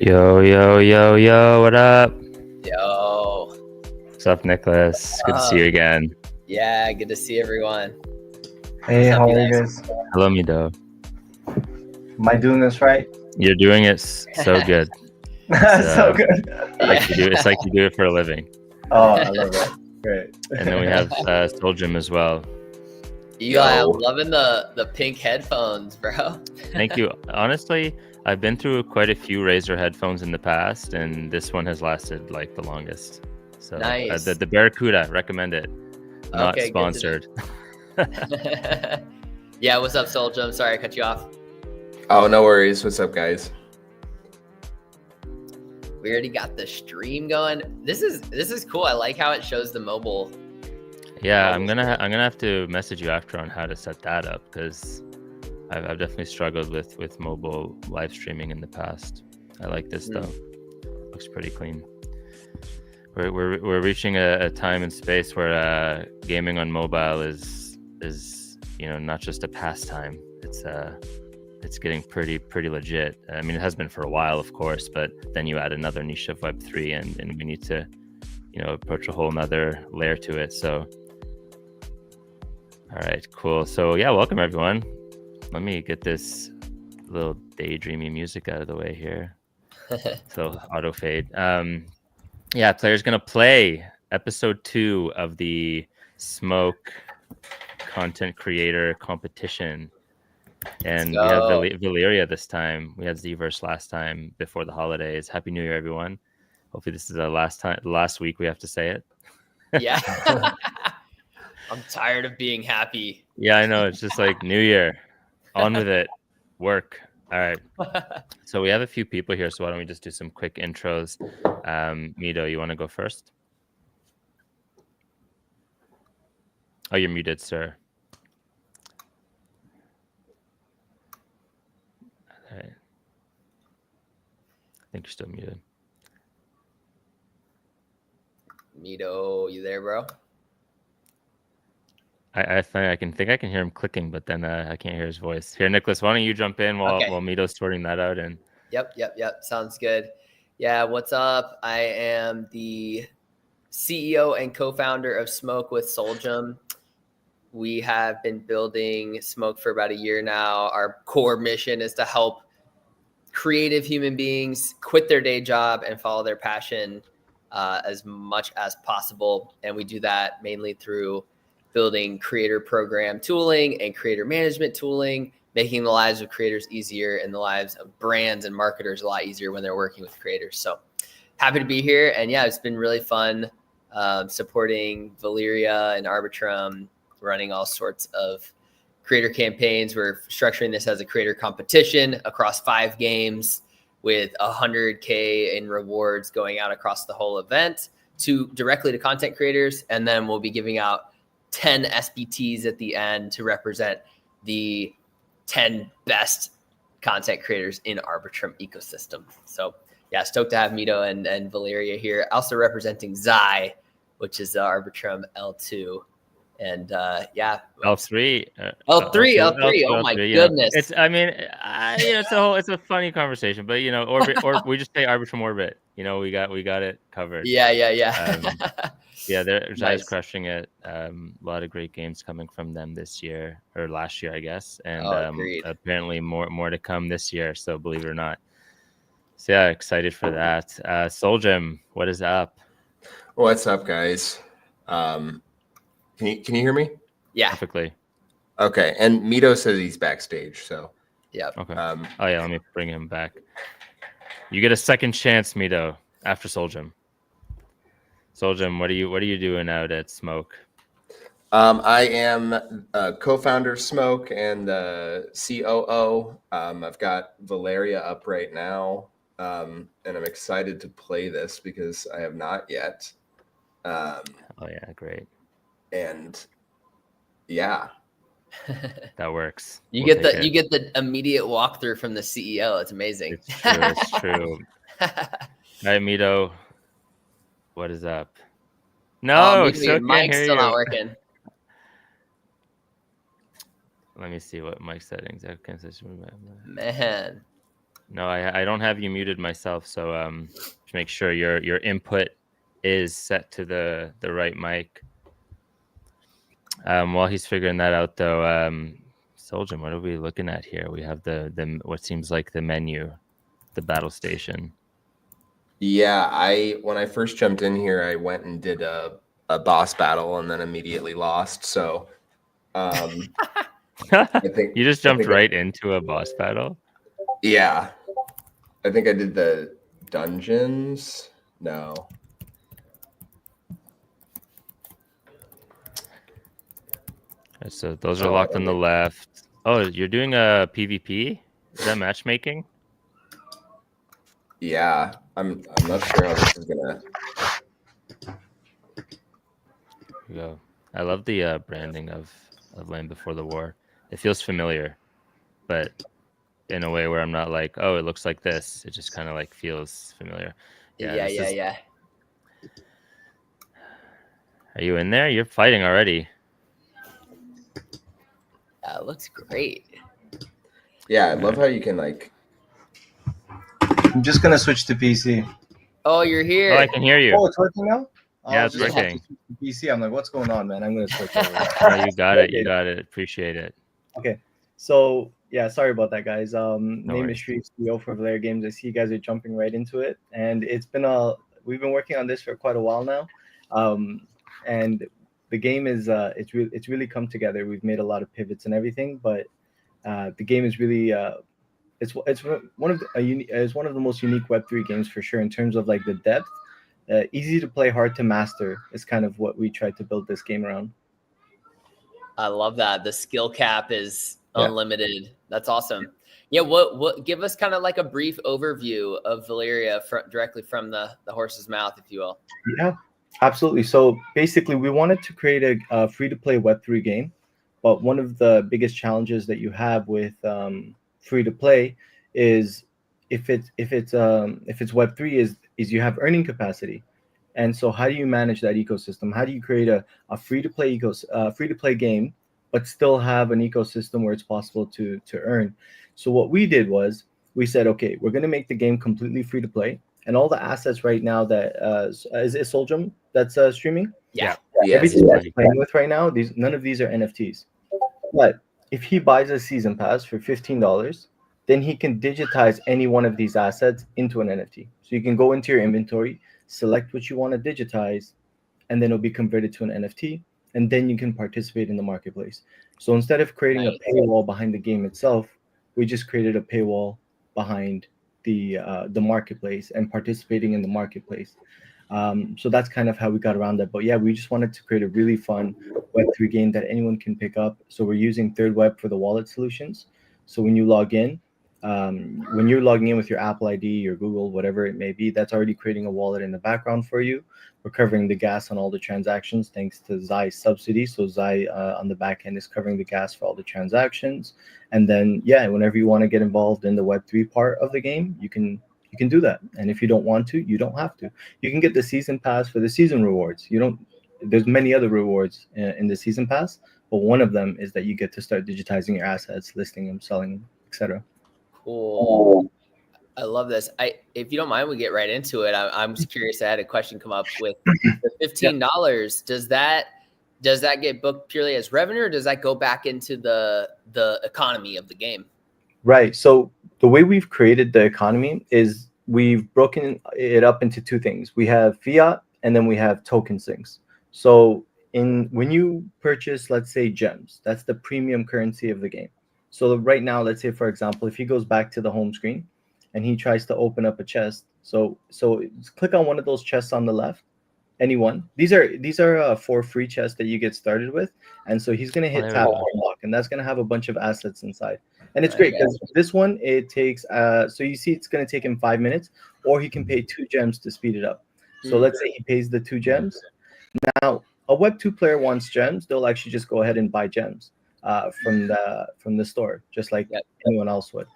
Yo, what up? Yo. What's up, Nicholas? Good to see you again. Yeah, good to see everyone. Hey, What's up, how you are you guys? guys? Hello, Mido. Am I doing this right? You're doing it so good. So good. Like you do, it's like you do it for a living. Oh, I love it. Great. And then we have Soul Gym as well. I'm loving the pink headphones, bro. Thank you. Honestly, I've been through quite a few Razer headphones in the past, and this one has lasted like the longest. So Nice. The Barracuda, recommend it. Not Okay, good to sponsored. Yeah, what's up, Soldier? I'm sorry I cut you off. Oh, no worries. What's up, guys? We already got the stream going. This is cool. I like how it shows the mobile. Yeah, I'm gonna have to message you after on how to set that up, because I've definitely struggled with mobile live streaming in the past. I like this though. Looks pretty clean. We're reaching a time and space where gaming on mobile is not just a pastime. It's getting pretty legit. I mean, it has been for a while, of course, but then you add another niche of Web3, and we need to approach a whole nother layer to it. So all right, cool. So yeah, welcome everyone. Let me get this little daydreamy music out of the way here. So auto fade. Yeah, player's gonna play episode 2 of the Smok content creator competition, and we have Valeria this time. We had Z-Verse last time before the holidays. Happy New Year, everyone. Hopefully this is the last week we have to say it. Yeah. I'm tired of being happy. Yeah, I know. It's just like New Year. On with it. Work. All right. So we have a few people here, so why don't we just do some quick intros? Mido, you want to go first? Oh, you're muted, sir. All right. I think you're still muted. Mido, you there, bro? I can hear him clicking, but then I can't hear his voice. Here, Nicholas, why don't you jump in while Mido's sorting that out? And Yep. Sounds good. Yeah, what's up? I am the CEO and co-founder of Smok with Soulgem. We have been building Smok for about a year now. Our core mission is to help creative human beings quit their day job and follow their passion as much as possible. And we do that mainly through building creator program tooling and creator management tooling, making the lives of creators easier and the lives of brands and marketers a lot easier when they're working with creators. So happy to be here. And yeah, it's been really fun supporting Valeria and Arbitrum, running all sorts of creator campaigns. We're structuring this as a creator competition across 5 games with 100K in rewards going out across the whole event directly to content creators. And then we'll be giving out 10 SBTs at the end to represent the 10 best content creators in Arbitrum ecosystem. So yeah, stoked to have Mido and Valeria here. Also representing Zai, which is the Arbitrum L2. And yeah, L3. L3. Oh my goodness! It's it's a funny conversation, but orbit, or we just say Arbitrum orbit. We got it covered. Yeah. Yeah, Zai's Nice. crushing it. A lot of great games coming from them this year or last year, I guess, and apparently more to come this year. So believe it or not. So yeah, excited for that. Soul Gym, what is up? What's up, guys? Can you hear me? Yeah. Perfectly. Okay, and Mido says he's backstage, so yeah. Okay. Let me bring him back. You get a second chance, Mido, after Soul Gym. Soul Gym, what are you doing out at Smok? I am co-founder of Smok and COO. I've got Valeria up right now, and I'm excited to play this because I have not yet. Oh yeah, great. And yeah, that works. You get the immediate walkthrough from the CEO. It's amazing. It's true. All right, Mido, what is up? No, your mic's still not working. Let me see what mic settings. Man, No, I don't have you muted myself, so to make sure your input is set to the right mic. While he's figuring that out, though, Soljum, what are we looking at here? We have the what seems like the menu, the battle station. Yeah, when I first jumped in here, I went and did a boss battle and then immediately lost. So I think You just jumped right into a boss battle. Yeah, I think I did the dungeons. No. So those are locked on the left. Oh, you're doing a PvP? Is that matchmaking? Yeah, I'm not sure how this is gonna. Here we go. I love the branding of Land Before the War. It feels familiar, but in a way where I'm not like, oh, it looks like this. It just kind of like feels familiar. Yeah. Are you in there? You're fighting already. It looks great. Yeah, I love how you can like. I'm just gonna switch to PC. Oh, you're here. Oh, I can hear you. Oh, it's working now? Yeah, I it's was just about to working. switch to PC. I'm like, what's going on, man? I'm gonna switch over. No, you got it. You got it. Appreciate it. Okay, so yeah, sorry about that, guys. Name worries. is Street CEO for Valeria Games. I see you guys are jumping right into it, and we've been working on this for quite a while now, and the game is it's really come together. We've made a lot of pivots and everything, but the game is really it's one of the most unique Web3 games for sure in terms of like the depth. Easy to play, hard to master is kind of what we tried to build this game around. I love that. The skill cap is unlimited. That's awesome. Yeah, what give us kind of like a brief overview of Valeria directly from the horse's mouth, if you will. Yeah, absolutely. So basically, we wanted to create a free-to-play Web3 game, but one of the biggest challenges that you have with free-to-play is if it's Web3 is you have earning capacity, and so how do you manage that ecosystem? How do you create a free-to-play game, but still have an ecosystem where it's possible to earn? So what we did was we said, okay, we're going to make the game completely free-to-play. And all the assets right now that is Soljum that's streaming. Yeah. Everything that's playing with right now, none of these are NFTs. But if he buys a season pass for $15, then he can digitize any one of these assets into an NFT. So you can go into your inventory, select what you want to digitize, and then it'll be converted to an NFT, and then you can participate in the marketplace. So instead of creating a paywall behind the game itself, we just created a paywall behind the marketplace and participating in the marketplace. So that's kind of how we got around that. But yeah, we just wanted to create a really fun Web3 game that anyone can pick up. So we're using Third Web for the wallet solutions. So when you log in, when you're logging in with your Apple ID, your Google, whatever it may be, that's already creating a wallet in the background for you. We're covering the gas on all the transactions thanks to Zai's subsidy. So Zai on the back end is covering the gas for all the transactions. And then, yeah, whenever you want to get involved in the Web3 part of the game, you can do that. And if you don't want to, you don't have to. You can get the season pass for the season rewards. There's many other rewards in the season pass, but one of them is that you get to start digitizing your assets, listing them, selling them, etc. Cool. I love this. If you don't mind, we get right into it. I'm just curious. I had a question come up with the $15. Does that get booked purely as revenue, or does that go back into the economy of the game? Right. So the way we've created the economy is we've broken it up into two things. We have fiat and then we have token sinks. So when you purchase, let's say, gems, that's the premium currency of the game. So right now, let's say, for example, if he goes back to the home screen and he tries to open up a chest, so click on one of those chests on the left, anyone. These are 4 free chests that you get started with, and so he's gonna hit tap to unlock, and that's gonna have a bunch of assets inside. And it's great because this one, it takes so you see it's gonna take him 5 minutes, or he can pay 2 gems to speed it up. So let's say he pays the 2 gems. Now a Web2 player wants gems, they'll actually just go ahead and buy gems from the store, just like anyone else would.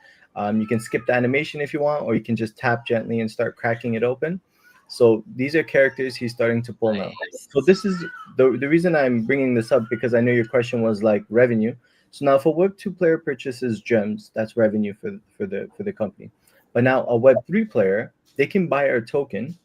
You can skip the animation if you want, or you can just tap gently and start cracking it open. So these are characters he's starting to pull now. So this is the reason I'm bringing this up, because I know your question was like revenue. So now if a Web2 player purchases gems, that's revenue for the company. But now a Web3 player, they can buy our token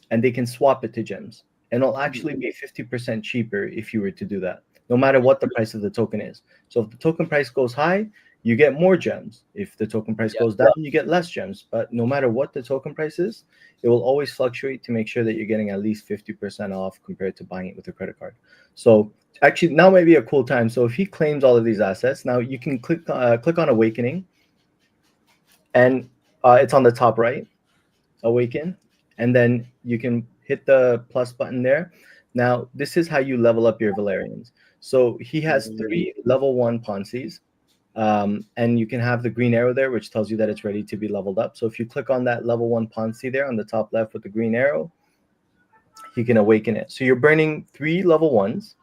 and they can swap it to gems. And it'll actually be 50% cheaper if you were to do that, no matter what the price of the token is. So if the token price goes high, you get more gems. If the token price goes down, you get less gems. But no matter what the token price is, it will always fluctuate to make sure that you're getting at least 50% off compared to buying it with a credit card. So actually, now might be a cool time. So if he claims all of these assets, now you can click on Awakening, and it's on the top right, Awaken, and then you can hit the plus button there. Now, this is how you level up your Valerians. So he has 3 level 1 Ponzi's, and you can have the green arrow there, which tells you that it's ready to be leveled up. So if you click on that level 1 Ponzi there on the top left with the green arrow, you can awaken it. So you're burning 3 level 1s,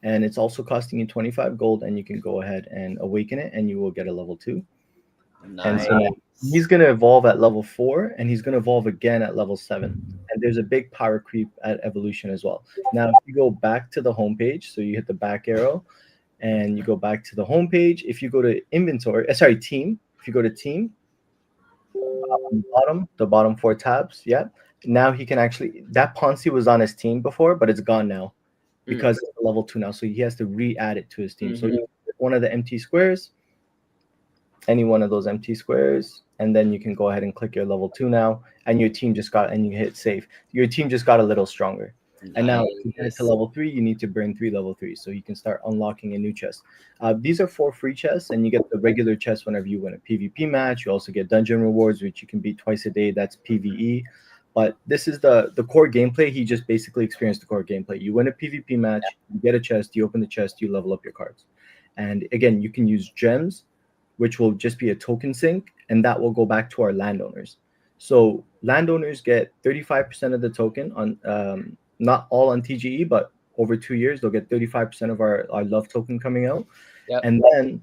and it's also costing you 25 gold, and you can go ahead and awaken it, and you will get a level 2. Nice. And so he's going to evolve at level 4, and he's going to evolve again at level 7. And there's a big power creep at evolution as well. Now, if you go back to the homepage, so you hit the back arrow, and you go back to the homepage. If you go to inventory, team. If you go to team, on the bottom 4 tabs, yeah. Now he can actually, that Ponzi was on his team before, but it's gone now because it's level 2 now. So he has to re-add it to his team. So you pick one of the empty squares, any one of those empty squares, and then you can go ahead and click your level 2 now, and your team just got, and you hit save. Your team just got a little stronger. Nice. And now to get to level 3, you need to burn 3 level 3s, so you can start unlocking a new chest. These are 4 free chests, and you get the regular chest whenever you win a PvP match. You also get dungeon rewards, which you can beat twice a day. That's PvE. But this is the core gameplay. He just basically experienced the core gameplay. You win a PvP match, you get a chest, you open the chest, you level up your cards. And again, you can use gems, which will just be a token sink, and that will go back to our landowners. So landowners get 35% of the token on, not all on TGE, but over 2 years, they'll get 35% of our love token coming out. Yep. And then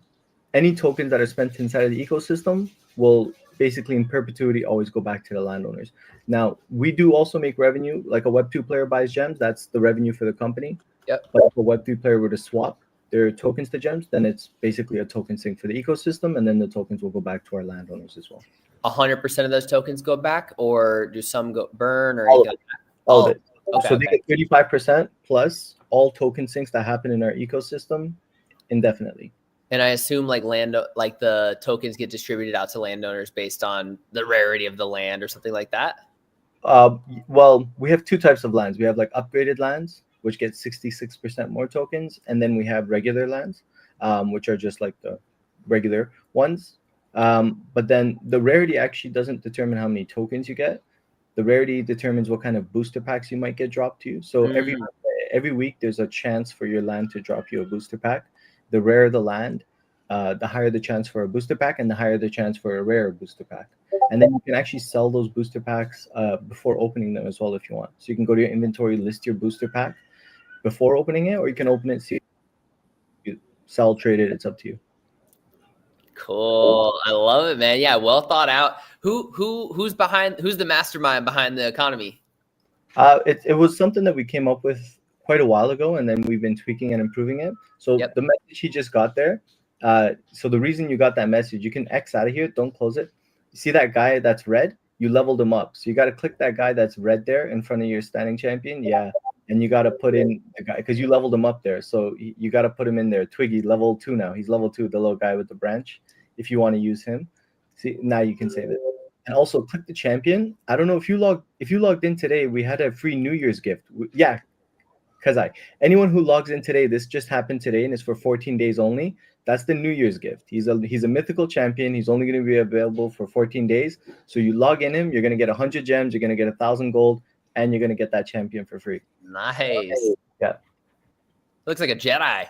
any tokens that are spent inside of the ecosystem will basically in perpetuity always go back to the landowners. Now, we do also make revenue, like a Web2 player buys gems, that's the revenue for the company. Yep. But if a Web3 player were to swap their tokens to gems, then it's basically a token sink for the ecosystem, and then the tokens will go back to our landowners as well. 100% of those tokens go back, or do some go burn, or anything like that? All of it. Okay, so they get 35% plus all token sinks that happen in our ecosystem indefinitely. And I assume like the tokens get distributed out to landowners based on the rarity of the land or something like that. Well, we have 2 types of lands. We have like upgraded lands, which get 66% more tokens, and then we have regular lands, which are just like the regular ones. But then the rarity actually doesn't determine how many tokens you get. The rarity determines what kind of booster packs you might get dropped to you. So every week there's a chance for your land to drop you a booster pack. The rarer the land, the higher the chance for a booster pack, and the higher the chance for a rare booster pack. And then you can actually sell those booster packs before opening them as well if you want. So you can go to your inventory, list your booster pack before opening it, or you can open it, see you sell, trade it. It's up to you. Cool. I love it, man. Yeah, well thought out. Who's the mastermind behind the economy? It was something that we came up with quite a while ago, and then we've been tweaking and improving it. So the message he just got there. So the reason you got that message, you can X out of here. Don't close it. You see that guy that's red? You leveled him up. So you got to click that guy that's red there in front of your standing champion. Yeah. And you got to put in the guy because you leveled him up there. So you got to put him in there. Twiggy, level 2 now. He's level 2, the little guy with the branch. If you want to use him, see, now you can save it. And also click the champion. I don't know if you logged in today, we had a free New Year's gift. Yeah. Anyone who logs in today, this just happened today and it's for 14 days only. That's the New Year's gift. He's a mythical champion. He's only going to be available for 14 days. So you log in him, you're going to get 100 gems, you're going to get 1,000 gold, and you're going to get that champion for free. Nice. Yeah. Looks like a Jedi.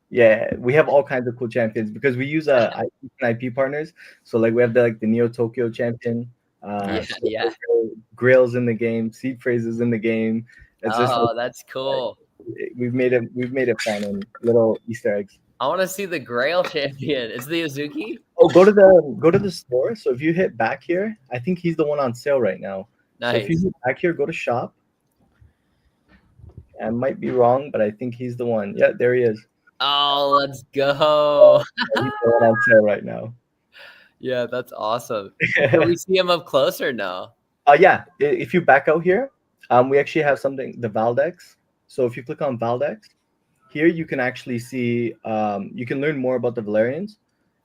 Yeah, we have all kinds of cool champions because we use IP partners. So like we have the Neo Tokyo champion. Grails in the game, seed phrases in the game. It's that's cool. We've made it fun and little Easter eggs. I want to see the Grail champion. Is the Azuki? Oh, go to the store. So if you hit back here, I think he's the one on sale right now. Nice. So if you hit back here, go to shop. I might be wrong, but I think he's the one. Yeah, there he is. Oh, let's go. He's the one on sale right now. Yeah, that's awesome. Can we see him up close or no? Yeah. If you back out here, we actually have something, the Valdex. So if you click on Valdex, here you can actually see, you can learn more about the Valerians,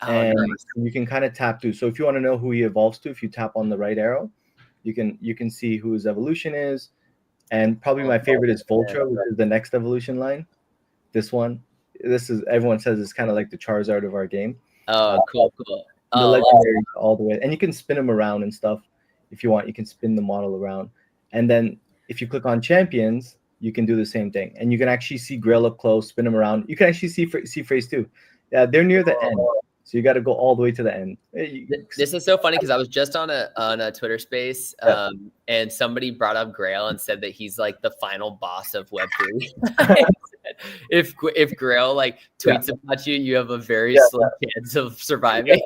Oh, and nice. you can kind of tap through. So if you want to know who he evolves to, if you tap on the right arrow, you can see who his evolution is. And probably my favorite is Voltra, which is the next evolution line. This one, this is, everyone says it's kind of like the Charizard of our game. Oh, cool. The Oh, legendary all the way, and you can spin them around and stuff if you want. You can spin the model around, and then if you click on champions, you can do the same thing, and you can actually see Grail up close, spin them around. You can actually see phrase too. Yeah, they're near the end, so you got to go all the way to the end. this is so funny because I was just on a Twitter space, and somebody brought up Grail and said that he's like the final boss of Web3. If Grail like tweets about you, you have a very slim chance of surviving.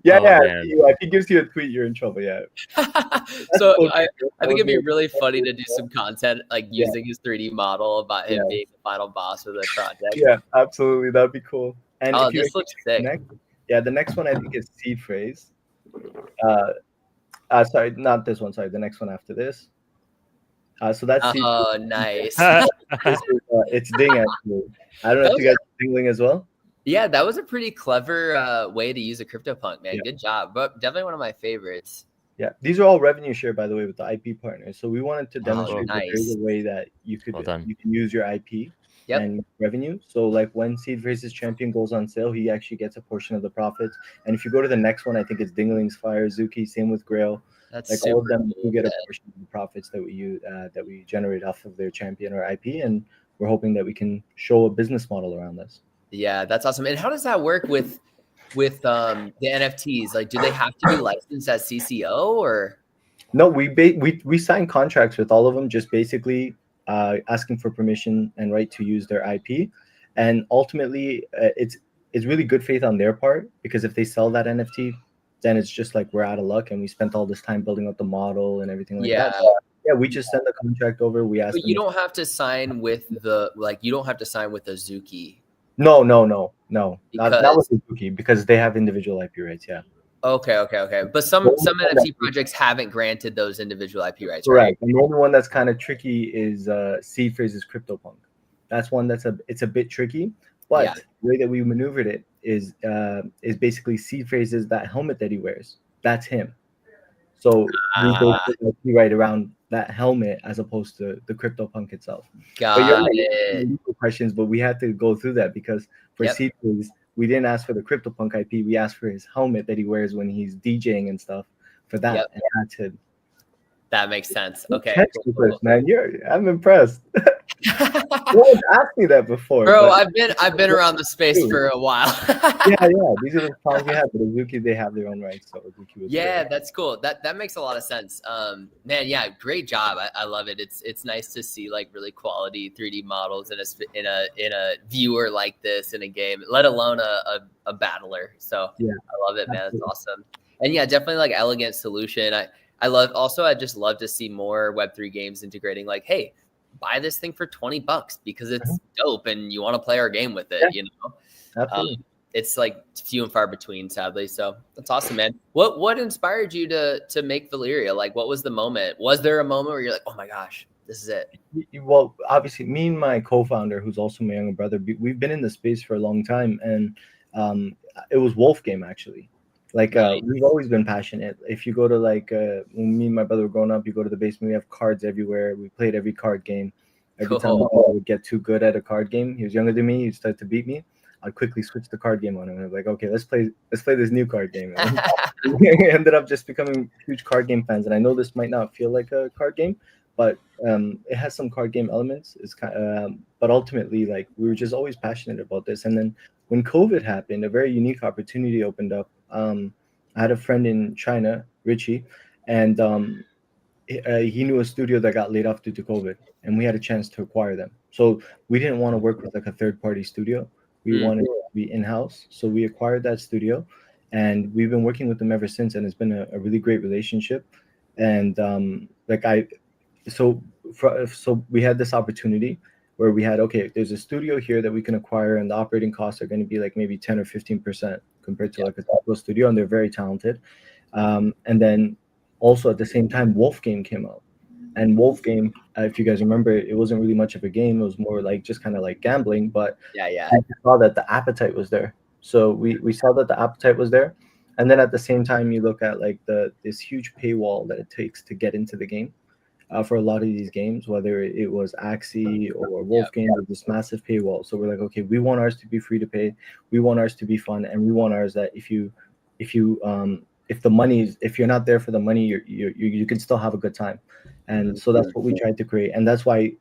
If he gives you a tweet, you're in trouble. Yeah. So I think it'd be really funny to do some content like using his 3D model about him being the final boss of the project. Yeah, absolutely, that'd be cool. And if this looks sick. The next one I think is seed phrase. Sorry, not this one. Sorry, the next one after this. So that's nice. It's Ding actually. I don't know if you guys are Dingling as well. Yeah, that was a pretty clever way to use a CryptoPunk, man. Good job, but definitely one of my favorites. Yeah, these are all revenue share, by the way, with the IP partners. So we wanted to demonstrate that there's a way that you can use your IP and revenue. So like when Seed Phrase's champion goes on sale, he actually gets a portion of the profits. And if you go to the next one, I think it's Dingling's Fire, Zuki, same with Grail. That's like all of them do get a portion of the profits that we generate off of their champion or IP, and we're hoping that we can show a business model around this. Yeah, that's awesome. And how does that work with the NFTs? Like, do they have to be licensed as CCO or? No, we sign contracts with all of them, just basically asking for permission and right to use their IP, and ultimately it's really good faith on their part, because if they sell that NFT, then it's just like we're out of luck and we spent all this time building up the model and everything like that. So, we just send the contract over. We ask. But you don't have to sign with the Zuki. No. Not with Zuki, because they have individual IP rights. Yeah. Okay. But some NFT projects haven't granted those individual IP rights. Correct. And the only one that's kind of tricky is Seed Phrase's CryptoPunk. That's one it's a bit tricky, but the way that we maneuvered it is basically Seed Phrases, that helmet that he wears. That's him. So we go right around that helmet as opposed to the CryptoPunk itself. Got it. Questions, but we had to go through that because for Seed Phrase, we didn't ask for the CryptoPunk IP. We asked for his helmet that he wears when he's DJing and stuff. For that, and that's it. That makes sense. Okay, cool. Man, I'm impressed. No one's asked me that before, bro. I've been around the space for a while. yeah. These are the problems we have. But Azuki, they have their own rights. So great. That's cool. That makes a lot of sense. Man, yeah, great job. I love it. It's nice to see like really quality 3D models in a viewer like this in a game, let alone a battler. So I love it, man. It's awesome. And yeah, definitely like elegant solution. I just love to see more Web3 games integrating like, hey, buy this thing for $20 because it's dope and you want to play our game with it, you know? Absolutely. It's like few and far between, sadly. So that's awesome, man. What inspired you to make Valeria? Like, what was the moment? Was there a moment where you're like, oh my gosh, this is it? Well, obviously, me and my co-founder, who's also my younger brother, we've been in the space for a long time, and it was Wolf Game actually. Like we've always been passionate. If you go to like when me and my brother were growing up, you go to the basement, we have cards everywhere. We played every card game. Every time I would get too good at a card game, he was younger than me, he'd start to beat me, I'd quickly switch the card game on him. I was like, okay, let's play this new card game. We ended up just becoming huge card game fans. And I know this might not feel like a card game, but it has some card game elements. It's but ultimately, like, we were just always passionate about this. And then when COVID happened, a very unique opportunity opened up. I had a friend in China, Richie, and he knew a studio that got laid off due to COVID, and we had a chance to acquire them. So we didn't want to work with like a third-party studio. We wanted to be in-house. So we acquired that studio, and we've been working with them ever since, and it's been a really great relationship. And so we had this opportunity where we had, okay, there's a studio here that we can acquire, and the operating costs are going to be like maybe 10 or 15%. compared to like a typical studio, and they're very talented. And then also at the same time, Wolf Game came out. And Wolf Game, if you guys remember, it wasn't really much of a game. It was more like just kind of like gambling, but Yeah. we saw that the appetite was there. So we saw that the appetite was there. And then at the same time, you look at like this huge paywall that it takes to get into the game. For a lot of these games, whether it was Axie or Wolf Game, with this massive paywall. So we're like, okay, we want ours to be free to pay, we want ours to be fun, and we want ours that if the money is, if you're not there for the money, you can still have a good time. And so that's what we tried to create, and that's why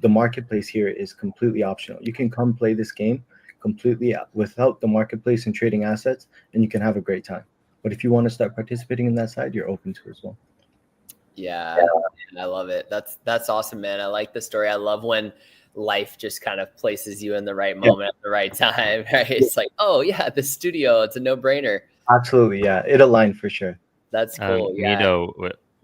the marketplace here is completely optional. You can come play this game completely without the marketplace and trading assets, and you can have a great time. But if you want to start participating in that side, you're open to it as well. Yeah, I love it. That's awesome, man. I like the story. I love when life just kind of places you in the right moment at the right time. Right? It's like, oh yeah, the studio, it's a no-brainer. Absolutely, yeah. It aligned for sure. That's cool. Yeah. Nito,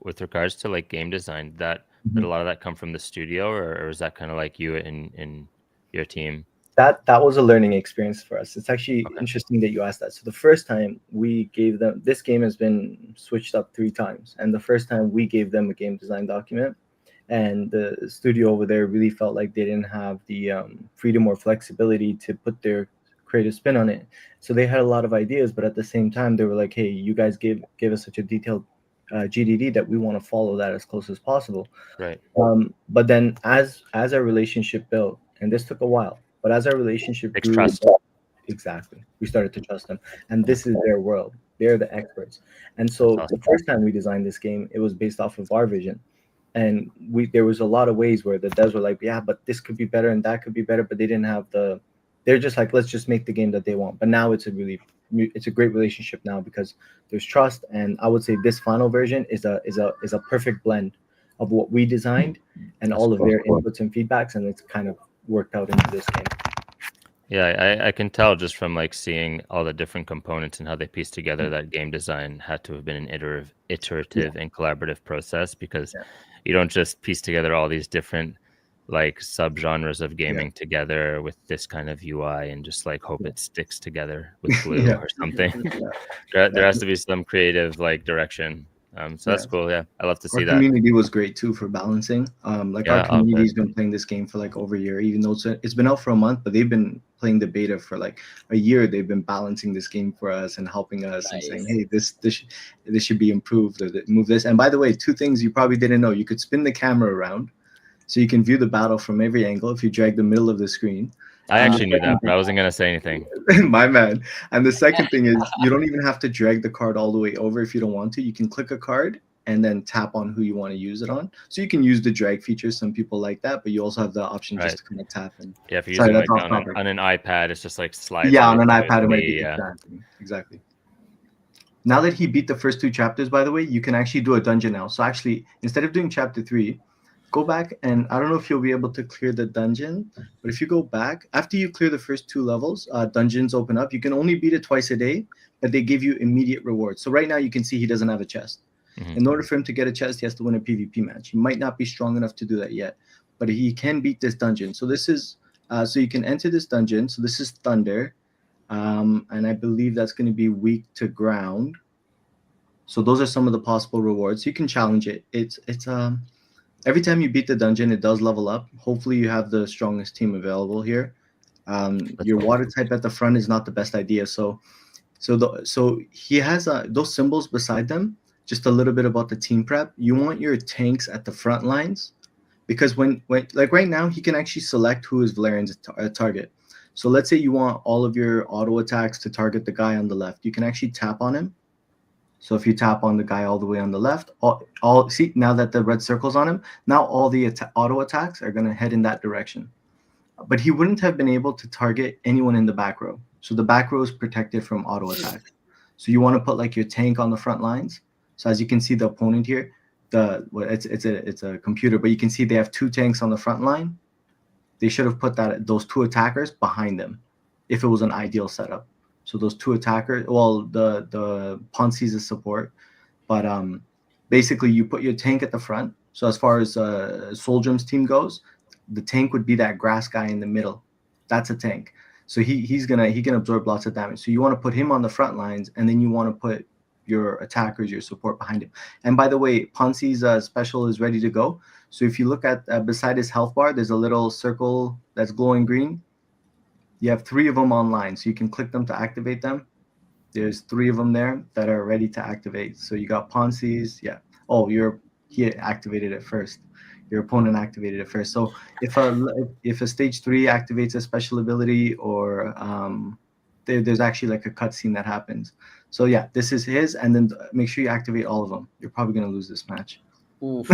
with regards to like game design, did a lot of that come from the studio, or is that kind of like you in your team? That was a learning experience for us. It's actually interesting that you asked that. So the first time we gave them, this game has been switched up 3 times, and the first time we gave them a game design document, and the studio over there really felt like they didn't have the freedom or flexibility to put their creative spin on it. So they had a lot of ideas, but at the same time they were like, hey, you guys gave us such a detailed GDD that we want to follow that as close as possible. Right. But then as our relationship built, and this took a while, but as our relationship grew, trust. Exactly, we started to trust them, and this is their world. They're the experts. And so the first time we designed this game, it was based off of our vision, and there was a lot of ways where the devs were like, yeah, but this could be better and that could be better, but they didn't have they're just like, let's just make the game that they want. But now it's a great relationship now because there's trust, and I would say this final version is a perfect blend of what we designed and all of their inputs and feedbacks, and it's kind of worked out into this game. Yeah, I can tell just from like seeing all the different components and how they piece together that game design had to have been an iterative and collaborative process, because you don't just piece together all these different like subgenres of gaming together with this kind of UI and just like hope it sticks together with glue or something. There has to be some creative like direction. So that's cool. Yeah, I love to see that. Our community was great too for balancing. Our community's been playing this game for like over a year, even though it's been out for a month, but they've been playing the beta for like a year. They've been balancing this game for us and helping us and saying, hey, this should be improved, or move this. And by the way, 2 things you probably didn't know: you could spin the camera around, so you can view the battle from every angle if you drag the middle of the screen. I actually knew that, but I wasn't going to say anything. My man. And the second thing is, you don't even have to drag the card all the way over if you don't want to. You can click a card and then tap on who you want to use it on. So you can use the drag feature. Some people like that, but you also have the option just to kind of tap. And if you're using like on an iPad, it's just like slide. Yeah, on an iPad, it might be exactly. Now that he beat the first 2 chapters, by the way, you can actually do a dungeon now. So actually, instead of doing chapter 3, go back, and I don't know if you'll be able to clear the dungeon, but if you go back, after you clear the first 2 levels, dungeons open up. You can only beat it twice a day, but they give you immediate rewards. So right now you can see he doesn't have a chest. In order for him to get a chest, he has to win a PvP match. He might not be strong enough to do that yet, but he can beat this dungeon. So this is, so you can enter this dungeon. So this is Thunder, and I believe that's going to be weak to ground. So those are some of the possible rewards. You can challenge it. It's every time you beat the dungeon, it does level up. Hopefully you have the strongest team available here. Your water type at the front is not the best idea. So he has those symbols beside them. Just a little bit about the team prep. You want your tanks at the front lines, because when like right now, he can actually select who is Valerian's target. So let's say you want all of your auto attacks to target the guy on the left. You can actually tap on him. So if you tap on the guy all the way on the left, all see, now that the red circle's on him, now all the auto attacks are going to head in that direction. But he wouldn't have been able to target anyone in the back row. So the back row is protected from auto attacks. So you want to put like your tank on the front lines. So as you can see, the opponent here, it's a computer, but you can see they have 2 tanks on the front line. They should have put those 2 attackers behind them if it was an ideal setup. So those 2 attackers, well, the Ponzi's is support, but basically you put your tank at the front. So as far as Soljum's team goes, the tank would be that grass guy in the middle. That's a tank. So he can absorb lots of damage. So you want to put him on the front lines, and then you want to put your attackers, your support behind him. And by the way, Ponzi's special is ready to go. So if you look at beside his health bar, there's a little circle that's glowing green. You have 3 of them online, so you can click them to activate them. There's 3 of them there that are ready to activate. So you got Ponzi's, yeah. Oh, he activated it first. Your opponent activated it first. So if a stage 3 activates a special ability, or there's actually like a cutscene that happens. So yeah, this is his, and then make sure you activate all of them. You're probably gonna lose this match. Oof.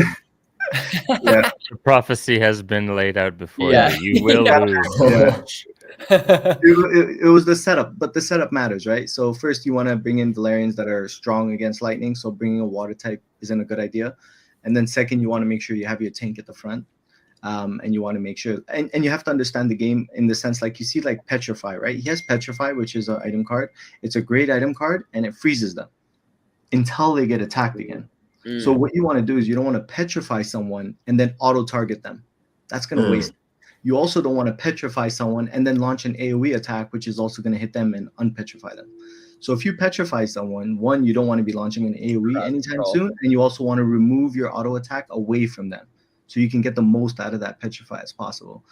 Yeah, The prophecy has been laid out before Yeah. you. You will Yeah. lose. it was the setup, but the setup matters, right? So first you want to bring in Valerians that are strong against lightning. So bringing a water type isn't a good idea. And then second, you want to make sure you have your tank at the front. And you want to make sure, and you have to understand the game in the sense, like you see like Petrify, right? He has Petrify, which is an item card. It's a great item card, and it freezes them until they get attacked again. So what you want to do is you don't want to petrify someone and then auto target them. That's going to waste. You also don't want to petrify someone and then launch an AoE attack, which is also going to hit them and unpetrify them. So if you petrify someone, one, you don't want to be launching an AoE anytime soon, and you also want to remove your auto attack away from them, so you can get the most out of that petrify as possible.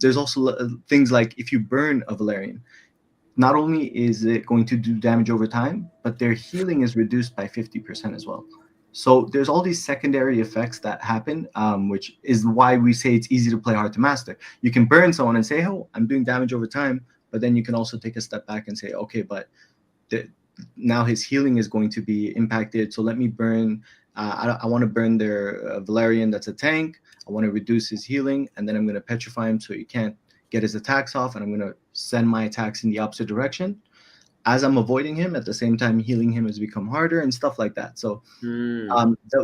There's also things like if you burn a Valerian, not only is it going to do damage over time, but their healing is reduced by 50% as well. So there's all these secondary effects that happen, which is why we say it's easy to play hard to master. You can burn someone and say, oh, I'm doing damage over time, but then you can also take a step back and say, okay, but now his healing is going to be impacted, so let me burn. I want to burn their Valerian that's a tank. I want to reduce his healing, and then I'm going to petrify him so he can't get his attacks off, and I'm going to send my attacks in the opposite direction. As I'm avoiding him, at the same time, healing him has become harder and stuff like that. So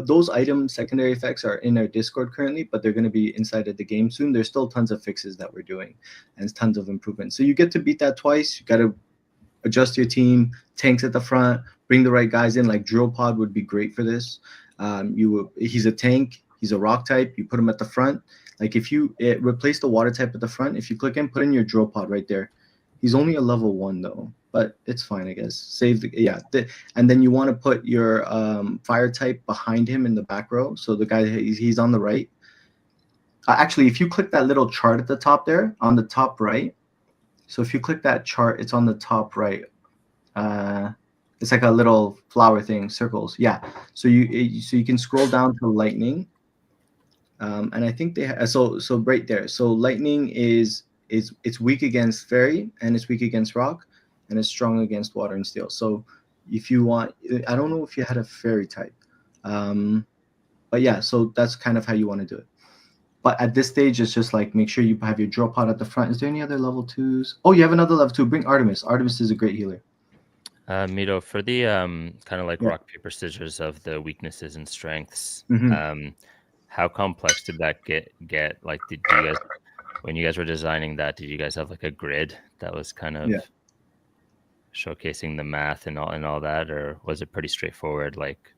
those item secondary effects are in our Discord currently, but they're going to be inside of the game soon. There's still tons of fixes that we're doing and tons of improvements. So you get to beat that twice. You got to adjust your team, tanks at the front, bring the right guys in. Like Drill Pod would be great for this. He's a tank. He's a rock type. You put him at the front. Like if you replace the water type at the front, if you click him, put in your Drill Pod right there. He's only a level 1 though, but it's fine, I guess. Save the and then you want to put your fire type behind him in the back row. So the guy he's on the right. Actually, if you click that little chart at the top there, on the top right. So if you click that chart, it's on the top right. It's like a little flower thing, circles. Yeah. So you can scroll down to lightning, and I think they so right there. So lightning is it's weak against fairy, and it's weak against rock, and it's strong against water and steel. So if you want, I don't know if you had a fairy type, but yeah. So that's kind of how you want to do it. But at this stage, it's just like make sure you have your Drill Pod at the front. Is there any other level 2s? Oh, you have another level 2. Bring Artemis. Artemis is a great healer. Mito, for the kind of like rock, paper, scissors of the weaknesses and strengths, how complex did that get? Like, did you guys, when you guys were designing that, did you guys have like a grid that was kind of showcasing the math and all that, or was it pretty straightforward, like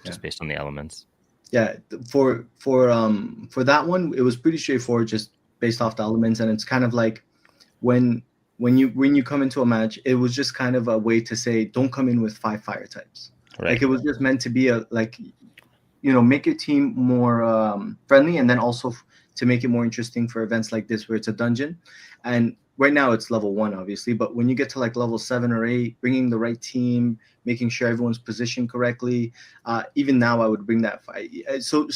just based on the elements? Yeah, for that one, it was pretty straightforward, just based off the elements, and it's kind of like when you come into a match, it was just kind of a way to say don't come in with 5 fire types. Right. Like it was just meant to be a make your team more friendly, and then also to make it more interesting for events like this where it's a dungeon. And right now it's level 1, obviously, but when you get to like level 7 or 8, bringing the right team, making sure everyone's positioned correctly. Even now, I would bring that fight. So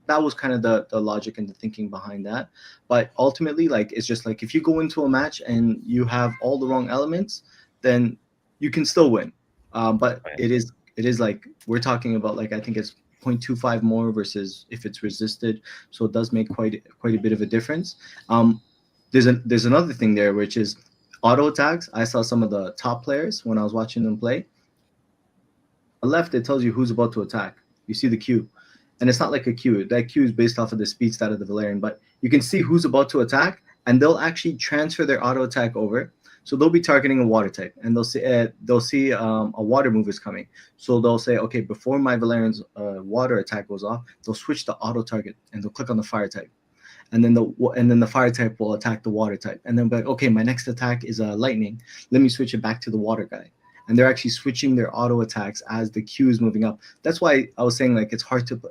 that was kind of the logic and the thinking behind that. But ultimately, like it's just like if you go into a match and you have all the wrong elements, then you can still win. But it is like we're talking about like I think it's 0.25 more versus if it's resisted. So it does make quite a bit of a difference. There's another thing there, which is auto attacks. I saw some of the top players when I was watching them play. On the left, it tells you who's about to attack. You see the queue. And it's not like a queue. That queue is based off of the speed stat of the Valerian. But you can see who's about to attack, and they'll actually transfer their auto attack over. So they'll be targeting a water type, and they'll see a water move is coming. So they'll say, okay, before my Valerian's water attack goes off, they'll switch to auto target, and they'll click on the fire type. and then the fire type will attack the water type, and then be like, okay, my next attack is lightning. Let me switch it back to the water guy. And they're actually switching their auto attacks as the queue is moving up. That's why I was saying like it's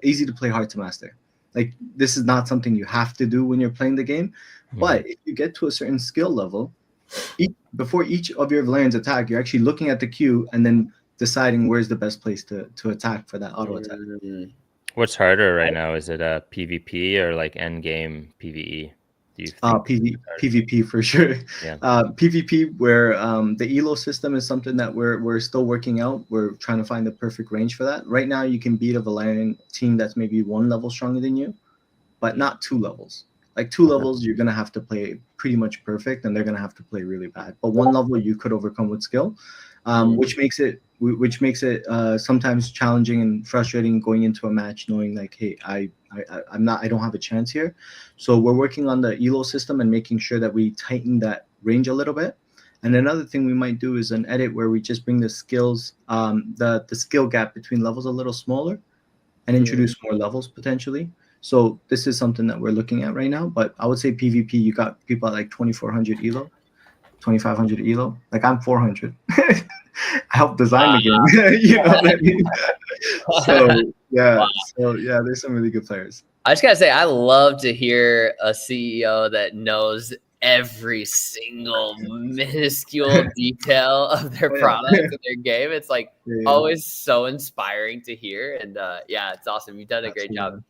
easy to play, hard to master. Like this is not something you have to do when you're playing the game, but if you get to a certain skill level, before each of your Valerians attack, you're actually looking at the queue and then deciding where's the best place to attack for that auto attack. What's harder right now? Is it a PvP or like end game PvE? Do you think PvP for sure. Yeah. PvP, where the elo system is something that we're still working out. We're trying to find the perfect range for that. Right now, you can beat a Valerian team that's maybe 1 level stronger than you, but not 2 levels. Like 2 levels, you're gonna have to play pretty much perfect, and they're gonna have to play really bad. But 1 level, you could overcome with skill, which makes it sometimes challenging and frustrating going into a match, knowing like, hey, I don't have a chance here. So we're working on the elo system and making sure that we tighten that range a little bit. And another thing we might do is an edit where we just bring the skills, the skill gap between levels a little smaller, and introduce more levels potentially. So this is something that we're looking at right now. But I would say PvP, you got people at like 2400 elo, 2500 elo. Like I'm 400. I helped design the game. You know what I mean? So yeah, there's some really good players. I just gotta say, I love to hear a CEO that knows every single minuscule detail of their product and their game. It's like always so inspiring to hear, and it's awesome. You've done a great job.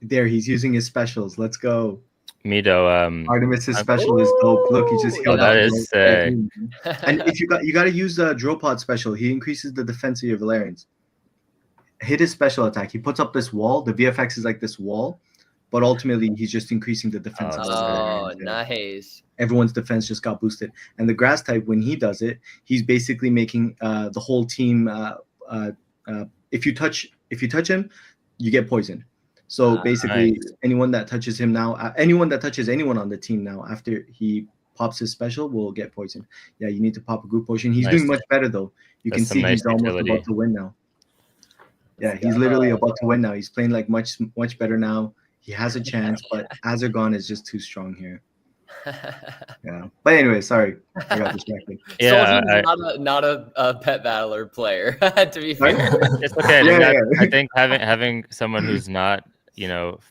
He's using his specials. Let's go. Mido, Artemis's special is dope. Look, he just healed that is sick. And if you got to use the drill pod special, he increases the defense of your Valerians. Hit his special attack. He puts up this wall. The VFX is like this wall, but ultimately he's just increasing the defense. Nice. Everyone's defense just got boosted. And the grass type, when he does it, he's basically making the whole team. If you touch him, you get poisoned. So basically, anyone that touches him now, anyone that touches anyone on the team now after he pops his special will get poisoned. Yeah, you need to pop a group potion. He's doing much better though. You can see he's almost about to win now. Yeah, he's literally about to win now. He's playing like much better now. He has a chance, but Azergon is just too strong here. Yeah. But anyway, sorry, I got distracted. Yeah, not a pet battler player. To be fair, it's okay. I think having someone who's not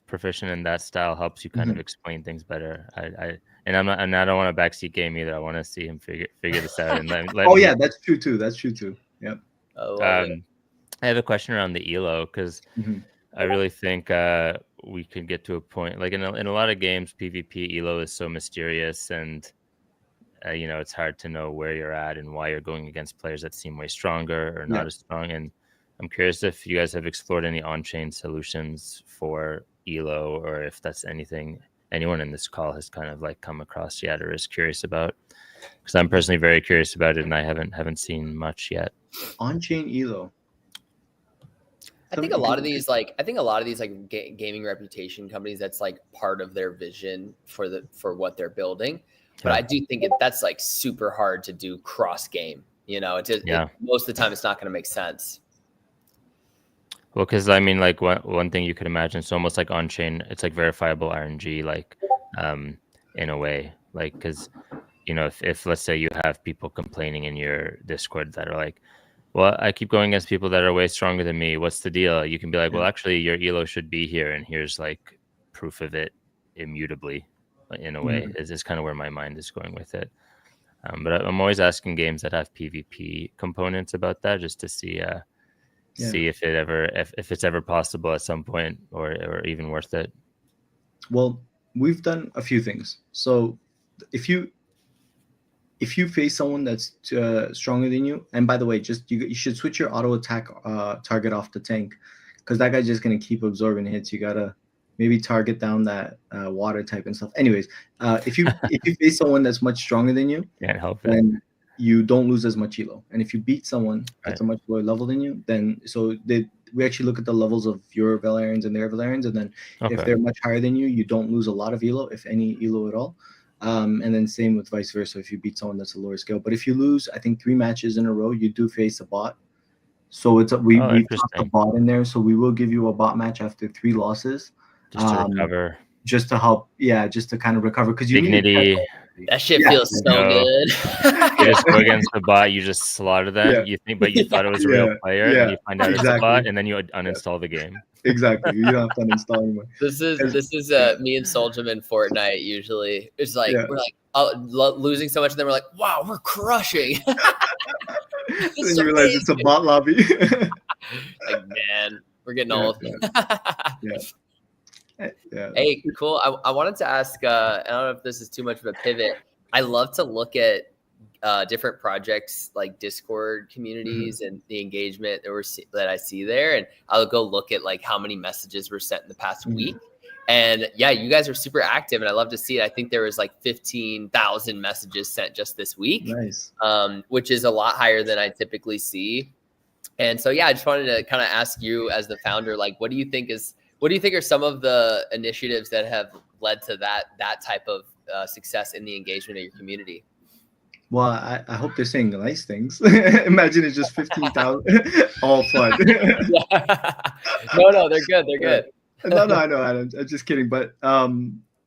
proficient in that style helps you kind of explain things better. I don't want a backseat game either. I want to see him figure this out. And let that's true too. Yep. I have a question around the elo because I really think we could get to a point like in a lot of games, PvP elo is so mysterious, and it's hard to know where you're at and why you're going against players that seem way stronger or not as strong. And I'm curious if you guys have explored any on-chain solutions for elo, or if that's anything anyone in this call has kind of like come across yet or is curious about. Because I'm personally very curious about it, and I haven't seen much yet. On-chain elo. I think a lot of these gaming reputation companies, that's like part of their vision for what they're building. But I do think that's like super hard to do cross game. Most of the time it's not going to make sense. Well, because I mean, like one thing you could imagine, it's almost like on chain. It's like verifiable RNG, like in a way, like because if let's say you have people complaining in your Discord that are like, well, I keep going against people that are way stronger than me. What's the deal? You can be like, well, actually, your elo should be here, and here's like proof of it immutably. In a way, is kind of where my mind is going with it. But I'm always asking games that have PvP components about that, just to see if it's ever possible at some point, or even worth it. Well, we've done a few things. So if you face someone that's stronger than you, and by the way, you should switch your auto attack target off the tank, because that guy's just gonna keep absorbing hits. You gotta maybe target down that water type and stuff. Anyways, if you face someone that's much stronger than you, can't help it. Then you don't lose as much elo. And if you beat someone that's a much lower level than you, then we actually look at the levels of your Valerians and their Valerians, and then if they're much higher than you, you don't lose a lot of elo, if any elo at all. And then same with vice versa if you beat someone that's a lower skill. But if you lose, I think 3 matches in a row, you do face a bot. So we put a bot in there. So we will give you a bot match after 3 losses. Just to recover. just to help, just to kind of recover, because you really Dignity. That shit Yeah. feels so No. good. You just go against the bot, you just slaughter them. Yeah. You think, but you thought it was a real player, and then you find out it's a exactly. bot, and then you uninstall the game. Exactly. You don't have to uninstall anymore. This is me and Soljum in Fortnite usually. It's like we're like losing so much, and then we're like, wow, we're crushing. Then you realize it's a bot lobby. Like, man, we're getting old. Hey, cool. I wanted to ask, I don't know if this is too much of a pivot. I love to look at different projects like Discord communities and the engagement that I see there. And I'll go look at like how many messages were sent in the past week. And yeah, you guys are super active, and I love to see it. I think there was like 15,000 messages sent just this week, Nice. Which is a lot higher than I typically see. And so, yeah, I just wanted to kind of ask you as the founder, like, what do you think are some of the initiatives that have led to that type of success in the engagement of your community? Well, I hope they're saying nice things. Imagine it's just 15,000 all fun. No, they're good. They're good. No, I know, Adam. I'm just kidding. But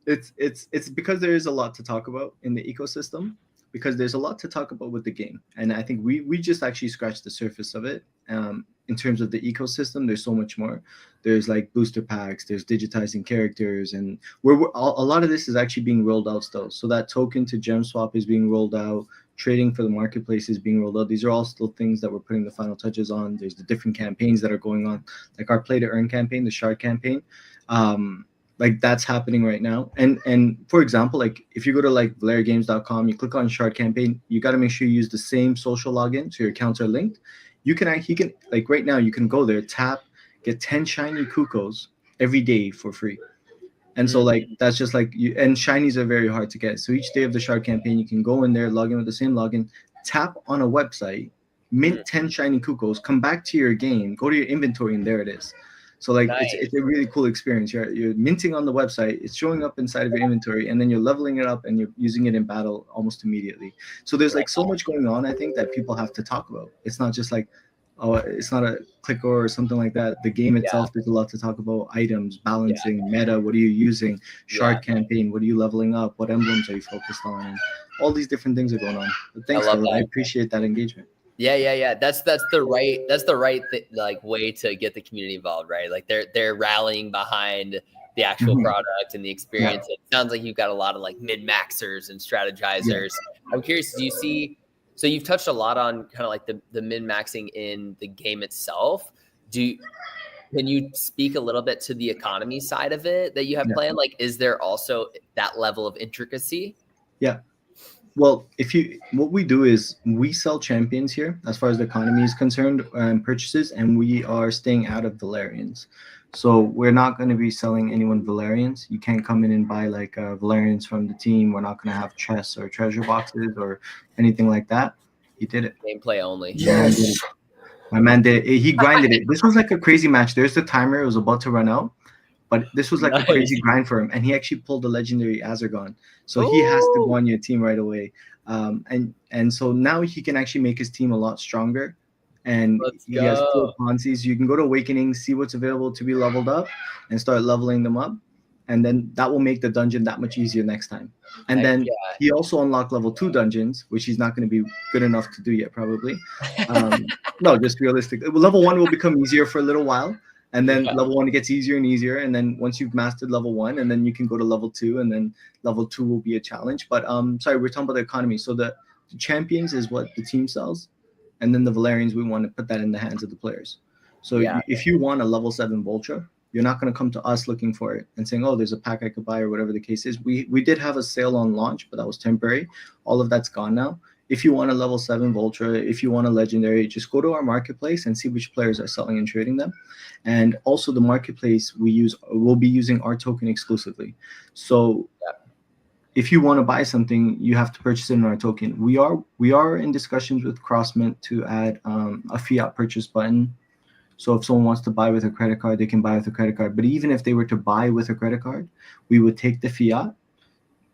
it's because there is a lot to talk about in the ecosystem, because there's a lot to talk about with the game. And I think we just actually scratched the surface of it. In terms of the ecosystem, there's so much more. There's like booster packs, there's digitizing characters, and a lot of this is actually being rolled out still. So that token to gem swap is being rolled out. Trading for the marketplace is being rolled out. These are all still things that we're putting the final touches on. There's the different campaigns that are going on, like our play to earn campaign, the shark campaign. Like that's happening right now. And for example, like if you go to like valeriagames.com, you click on shark campaign, you got to make sure you use the same social login so your accounts are linked. You can like right now you can go there, tap, get 10 shiny Kukos every day for free. And so like that's just like and shinies are very hard to get. So each day of the shark campaign, you can go in there, log in with the same login, tap on a website, mint 10 shiny Kukos, come back to your game, go to your inventory, and there it is. So like it's a really cool experience. You're minting on the website, it's showing up inside of your inventory, and then you're leveling it up and you're using it in battle almost immediately. So there's like so much going on, I think, that people have to talk about. It's not just like, oh, it's not a clicker or something like that. The game itself, there's a lot to talk about. Items, balancing, meta, what are you using? Shark campaign, what are you leveling up? What emblems are you focused on? And all these different things are going on. But thanks, I appreciate that engagement. Yeah. That's the right like way to get the community involved, right? Like they're rallying behind the actual product and the experience. It sounds like you've got a lot of like min-maxers and strategizers. I'm curious, do you see? So you've touched a lot on kind of like the min-maxing in the game itself. Can you speak a little bit to the economy side of it that you have planned? Like, is there also that level of intricacy? Yeah. Well, what we do is we sell champions here as far as the economy is concerned, purchases, and we are staying out of Valerians. So we're not going to be selling anyone Valerians. You can't come in and buy like Valerians from the team. We're not going to have chests or treasure boxes or anything like that. He did it. Gameplay only. Yes. My man did it. He grinded it. This was like a crazy match. There's the timer. It was about to run out. But this was like a crazy grind for him. And he actually pulled the legendary Azergon. So he has to go on your team right away. And so now he can actually make his team a lot stronger. And he has 4 Ponzi's. You can go to Awakening, see what's available to be leveled up, and start leveling them up. And then that will make the dungeon that much easier next time. And then he also unlocked level 2 dungeons, which he's not going to be good enough to do yet, probably. No, just realistic. Level 1 will become easier for a little while. And then level 1 gets easier and easier. And then once you've mastered level 1, and then you can go to level 2, and then level 2 will be a challenge. But sorry, we're talking about the economy. So the champions is what the team sells. And then the Valerians, we want to put that in the hands of the players. So if you want a level 7 Vulture, you're not going to come to us looking for it and saying, oh, there's a pack I could buy or whatever the case is. We did have a sale on launch, but that was temporary. All of that's gone now. If you want a level 7 Vulture, if you want a legendary, just go to our marketplace and see which players are selling and trading them. And also the marketplace we'll be using our token exclusively. So if you want to buy something, you have to purchase it in our token. We are in discussions with CrossMint to add a fiat purchase button. So if someone wants to buy with a credit card, they can buy with a credit card. But even if they were to buy with a credit card, we would take the fiat,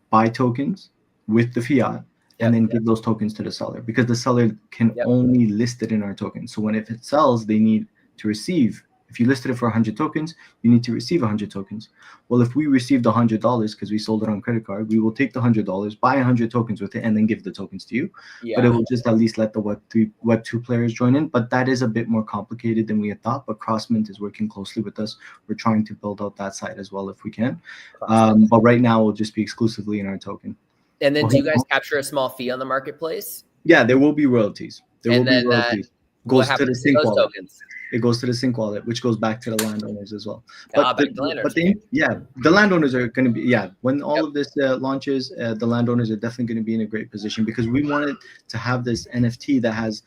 buy tokens with the fiat, and then give those tokens to the seller, because the seller can only list it in our token. So if it sells, they need to receive If you listed it for 100 tokens, you need to receive 100 tokens. Well, if we received $100 because we sold it on credit card, we will take the $100, buy 100 tokens with it, and then give the tokens to you. Yeah. But it will just at least let the Web2 players join in. But that is a bit more complicated than we had thought. But Crossmint is working closely with us. We're trying to build out that side as well if we can. But right now, we'll just be exclusively in our token. And then do you guys capture a small fee on the marketplace? Yeah, there will be royalties. There will be royalties. What happens to those tokens? It goes to the sync wallet, which goes back to the landowners as well. The landowners are going to be, when all of this launches, the landowners are definitely going to be in a great position because we wanted to have this NFT that has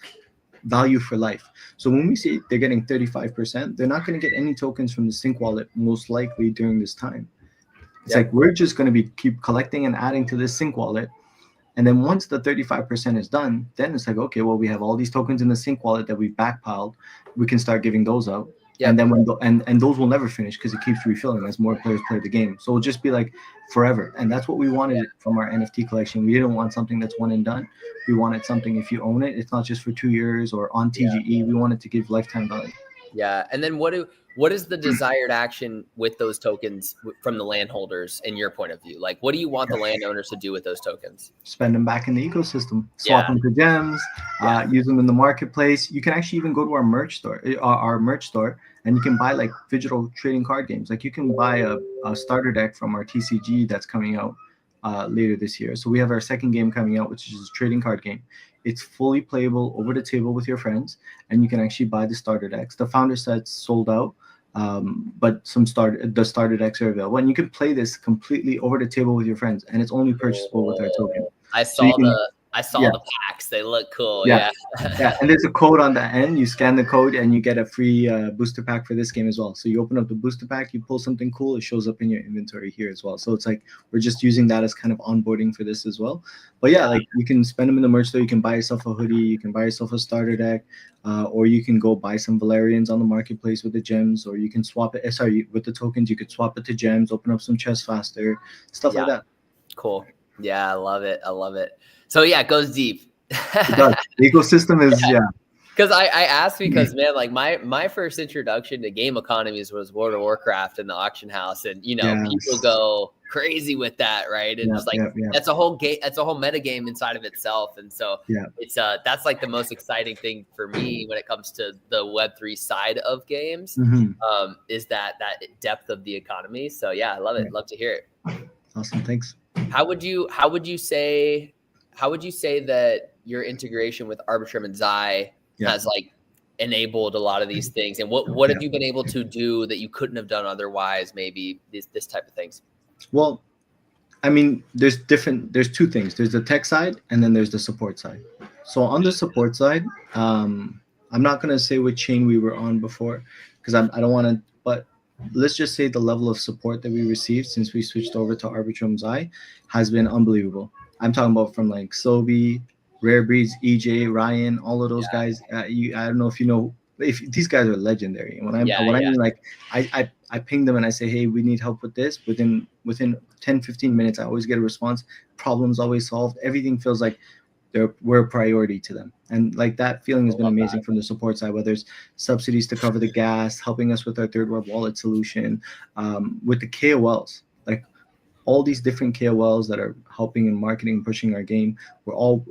value for life. So when we say they're getting 35%, they're not going to get any tokens from the sync wallet most likely during this time. It's like we're just going to keep collecting and adding to this sync wallet. And then once the 35% is done, then it's like, okay, well, we have all these tokens in the sync wallet that we've backpiled. We can start giving those out. Yep. And then and those will never finish because it keeps refilling as more players play the game. So it'll just be like forever. And that's what we wanted from our NFT collection. We didn't want something that's one and done. We wanted something, if you own it, it's not just for 2 years or on TGE. We wanted to give lifetime value. Yeah. And then what is the desired action with those tokens from the landholders in your point of view? Like, what do you want the landowners to do with those tokens? Spend them back in the ecosystem, swap them to gems, use them in the marketplace. You can actually even go to our merch store, and you can buy like digital trading card games. Like you can buy a starter deck from our TCG that's coming out later this year. So we have our second game coming out, which is a trading card game. It's fully playable over the table with your friends, and you can actually buy the starter decks. The founder set's sold out, but the starter decks are available, and you can play this completely over the table with your friends, and it's only purchasable with our token. I saw the packs. They look cool. Yeah. And there's a code on the end. You scan the code and you get a free booster pack for this game as well. So you open up the booster pack, you pull something cool, it shows up in your inventory here as well. So it's like we're just using that as kind of onboarding for this as well. But like you can spend them in the merch store. You can buy yourself a hoodie. You can buy yourself a starter deck, or you can go buy some Valerians on the marketplace with the gems, or you can swap it. With the tokens, you could swap it to gems, open up some chests faster, stuff like that. Cool. Yeah, I love it. So it goes deep. It does. The ecosystem is Because I asked because man, like my first introduction to game economies was World of Warcraft in the auction house, and people go crazy with that, right? And it's like that's a whole game, that's a whole meta game inside of itself, and so it's that's like the most exciting thing for me when it comes to the Web3 side of games, is that depth of the economy. So I love it. Love to hear it. Awesome, thanks. How would you say that your integration with Arbitrum and Zai has like enabled a lot of these things, and what have you been able to do that you couldn't have done otherwise? Maybe this type of things. Well, I mean, there's two things. There's the tech side, and then there's the support side. So on the support side, I'm not gonna say what chain we were on before because I don't want to, but let's just say the level of support that we received since we switched over to Arbitrum Zai has been unbelievable. I'm talking about from like Sobi, Rare Breeds, EJ, Ryan, all of those guys. I don't know if you know, if these guys are legendary. And I mean, like I ping them and I say, hey, we need help with this. Within 10-15 minutes, I always get a response. Problems always solved. Everything feels like we're a priority to them. And like that feeling has been amazing from the support side, whether it's subsidies to cover the gas, helping us with our third web wallet solution, with the KOLs, like all these different KOLs that are helping in marketing and pushing our game.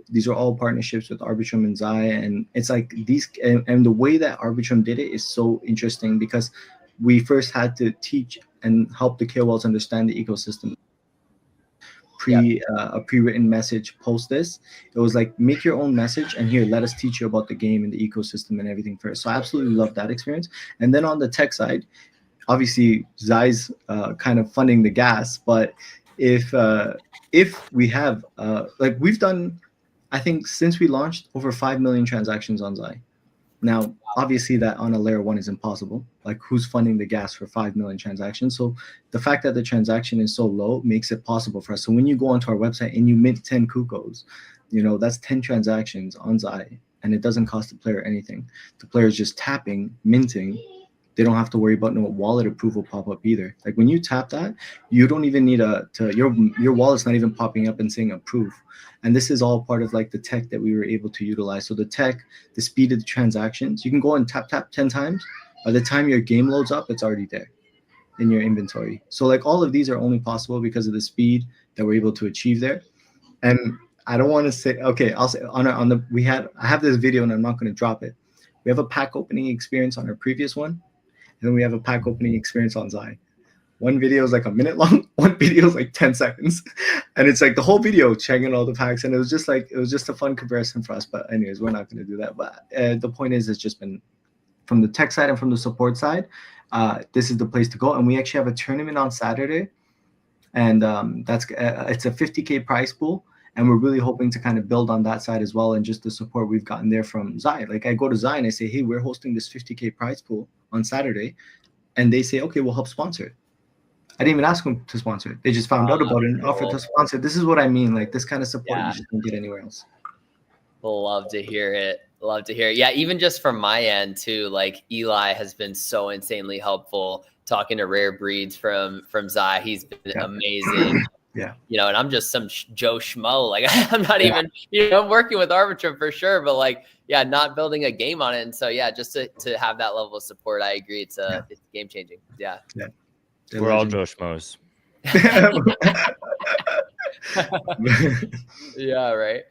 These are all partnerships with Arbitrum and Zai. And it's like these, and the way that Arbitrum did it is so interesting because we first had to teach and help the KOLs understand the ecosystem. A pre-written message post this. It was like, make your own message and here, let us teach you about the game and the ecosystem and everything first. So I absolutely love that experience. And then on the tech side, obviously Zai's kind of funding the gas, but if we have like we've done, I think since we launched, over 5 million transactions on Zai. Now, obviously that on a layer 1 is impossible. Like who's funding the gas for 5 million transactions? So the fact that the transaction is so low makes it possible for us. So when you go onto our website and you mint 10 Kukos, that's 10 transactions on Zai, and it doesn't cost the player anything. The player is just tapping, minting. They don't have to worry about no wallet approval pop up either. Like when you tap that, you don't even need your wallet's not even popping up and saying approve. And this is all part of like the tech that we were able to utilize. So the tech, the speed of the transactions, you can go and tap 10 times. By the time your game loads up, it's already there in your inventory. So like all of these are only possible because of the speed that we're able to achieve there. And I don't want to say, okay, I'll say I have this video and I'm not going to drop it. We have a pack opening experience on our previous one, and then we have a pack opening experience on Zai. One video is like a minute long, one video is like 10 seconds. And it's like the whole video checking all the packs. And it was just a fun comparison for us. But anyways, we're not going to do that. But the point is, it's just been from the tech side and from the support side, this is the place to go. And we actually have a tournament on Saturday. And it's a 50K prize pool. And we're really hoping to kind of build on that side as well. And just the support we've gotten there from Zai. Like I go to Zai and I say, hey, we're hosting this 50K prize pool on Saturday. And they say, okay, we'll help sponsor it. I didn't even ask them to sponsor it. They just found out about it and offered to sponsor it. This is what I mean. Like this kind of support you just don't get anywhere else. Love to hear it. Love to hear it. Yeah, even just from my end too, like Eli has been so insanely helpful talking to rare breeds from Zai. He's been amazing. Yeah. And I'm just some Joe Schmo. Like I'm not even, I'm working with Arbitrum for sure, but like, not building a game on it. And so, just to have that level of support, I agree. It's game changing. Yeah. We're all Joe Schmoes. Yeah, right.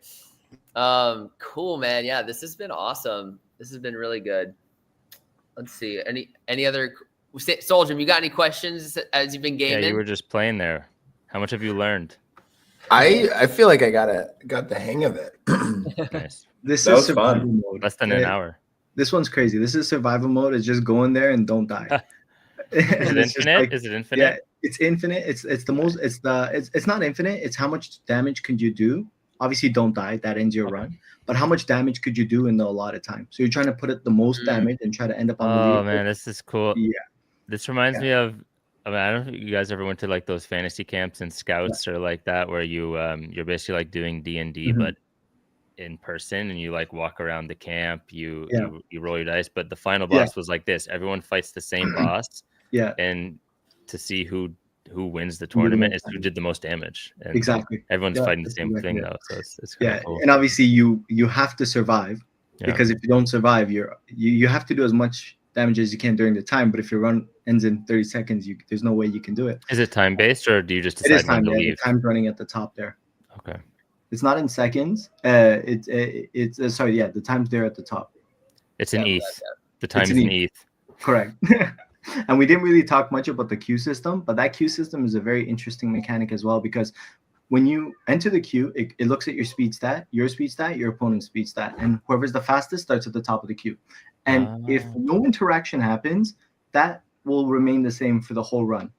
Cool, man. Yeah, this has been awesome. This has been really good. Let's see. Any other Soldier, you got any questions as you've been gaming? Yeah, you were just playing there. How much have you learned? I feel like I got the hang of it. Nice. This That is was survival fun. mode. Less than an hour. This one's crazy. This is survival mode. It's just go in there and don't die. Is it infinite? Is it infinite? Yeah, it's infinite. It's not infinite. It's how much damage could you do? Obviously, don't die. That ends your run. But how much damage could you do in the allotted time? So you're trying to put it the most damage and try to end up on the lead. Oh man, this is cool. Yeah. This reminds me of. I mean, I don't know if you guys ever went to like those fantasy camps and scouts or like that, where you're basically like doing D&D, but in person, and you like walk around the camp. You roll your dice, but the final boss was like this. Everyone fights the same boss. Yeah. And to see who wins the tournament is who did the most damage. And exactly. Everyone's fighting the same thing though, so it's kind of cool. And obviously you have to survive because if you don't survive, you have to do as much damage as you can during the time. But if your run ends in 30 seconds, there's no way you can do it. Is it time based or do you just decide when to leave? The time's running at the top there. Okay. It's not in seconds. The time's there at the top. It's an ETH. The time is an ETH. Correct. And we didn't really talk much about the queue system, but that queue system is a very interesting mechanic as well, because when you enter the queue, it looks at your speed stat, your opponent's speed stat, and whoever's the fastest starts at the top of the queue. And if no interaction happens, that will remain the same for the whole run.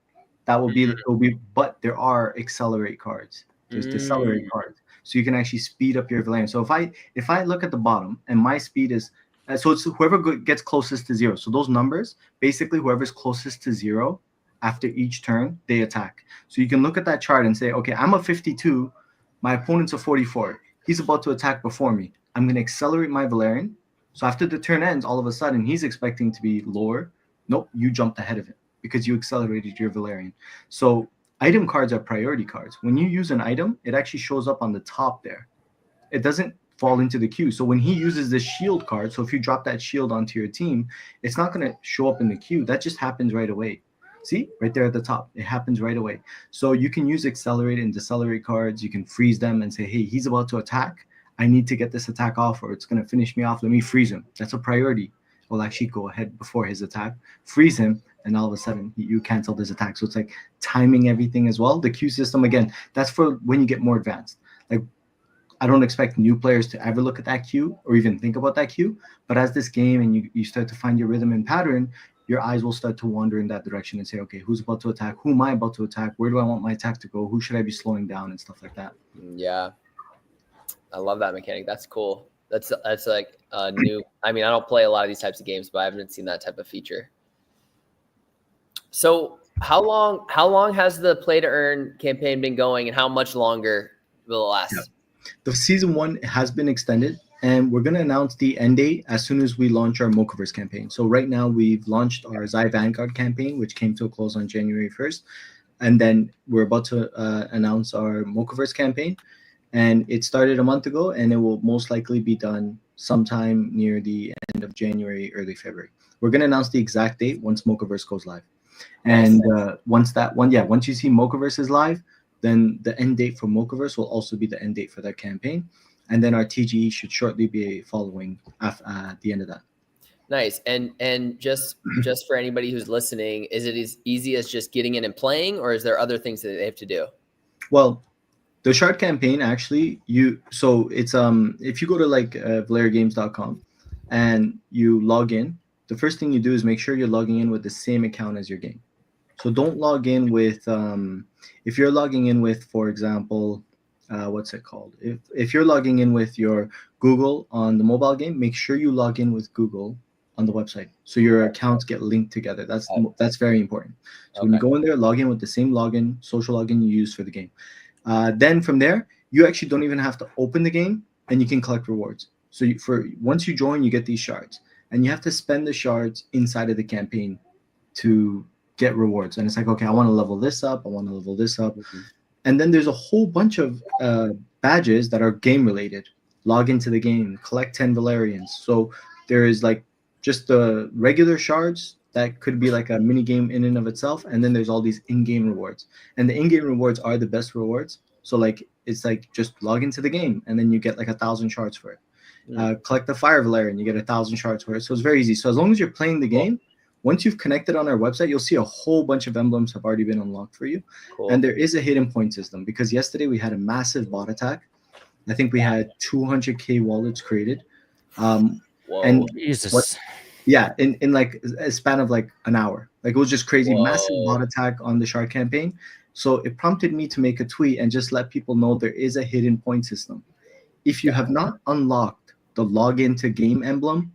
That will be, but there are accelerate cards. There's decelerate cards. So you can actually speed up your Valerian. So if I look at the bottom and my speed is, so it's whoever gets closest to 0. So those numbers, basically whoever's closest to 0 after each turn, they attack. So you can look at that chart and say, okay, I'm a 52. My opponent's a 44. He's about to attack before me. I'm going to accelerate my Valerian. So after the turn ends, all of a sudden he's expecting to be lower. Nope, you jumped ahead of him because you accelerated your Valerian. So item cards are priority cards. When you use an item, it actually shows up on the top there. It doesn't fall into the queue. So when he uses the shield card, so if you drop that shield onto your team, it's not going to show up in the queue. That just happens right away. See, right there at the top, it happens right away. So you can use accelerate and decelerate cards. You can freeze them and say, hey, he's about to attack. I need to get this attack off or it's going to finish me off. Let me freeze him. That's a priority. We'll actually go ahead before his attack, freeze him, and all of a sudden you cancel his attack. So it's like timing everything as well. The queue system, again, that's for when you get more advanced. Like, I don't expect new players to ever look at that queue or even think about that queue. But as this game and you start to find your rhythm and pattern, your eyes will start to wander in that direction and say, okay, who's about to attack? Who am I about to attack? Where do I want my attack to go? Who should I be slowing down and stuff like that? Yeah. I love that mechanic. That's cool. That's like a new, I mean, I don't play a lot of these types of games, but I haven't seen that type of feature. So how long has the play to earn campaign been going and how much longer will it last? Yeah. The season 1 has been extended, and we're going to announce the end date as soon as we launch our Mochaverse campaign. So right now we've launched our Zai Vanguard campaign, which came to a close on January 1st. And then we're about to announce our Mochaverse campaign. and it started a month ago, and it will most likely be done sometime near the end of January, early February. We're gonna announce the exact date once Smokaverse goes live, and once you see Mochaverse is live, then the end date for Mochaverse will also be the end date for that campaign, and then our TGE should shortly be following at the end of that. Nice. And just for anybody who's listening, is it as easy as just getting in and playing, or is there other things that they have to do? Well, the shard campaign actually, it's if you go to like ValeriaGames.com and you log in, the first thing you do is make sure you're logging in with the same account as your game. So don't log in with if you're logging in with, for example, what's it called? If you're logging in with your Google on the mobile game, make sure you log in with Google on the website, so your accounts get linked together. That's very important. So when you go in there, log in with the same login, social login you use for the game. Then from there, you actually don't even have to open the game, and you can collect rewards. So once you join, you get these shards, and you have to spend the shards inside of the campaign to get rewards. And it's like, okay, I want to level this up, I want to level this up. And then there's a whole bunch of badges that are game related. Log into the game, collect 10 Valerians. So there is like just the regular shards that could be like a mini game in and of itself, and then there's all these in-game rewards, and the in-game rewards are the best rewards. So like it's like just log into the game, and then you get like 1,000 shards for it. Collect the Fire Valerian, you get 1,000 shards for it. So it's very easy. So as long as you're playing the game, once you've connected on our website, you'll see a whole bunch of emblems have already been unlocked for you. And there is a hidden point system, because yesterday we had a massive bot attack. I think we had 200k wallets created. And Jesus. in like a span of like an hour. Like it was just crazy. Massive bot attack on the shard campaign. So it prompted me to make a tweet and just let people know there is a hidden point system. If you have not unlocked the login to game emblem,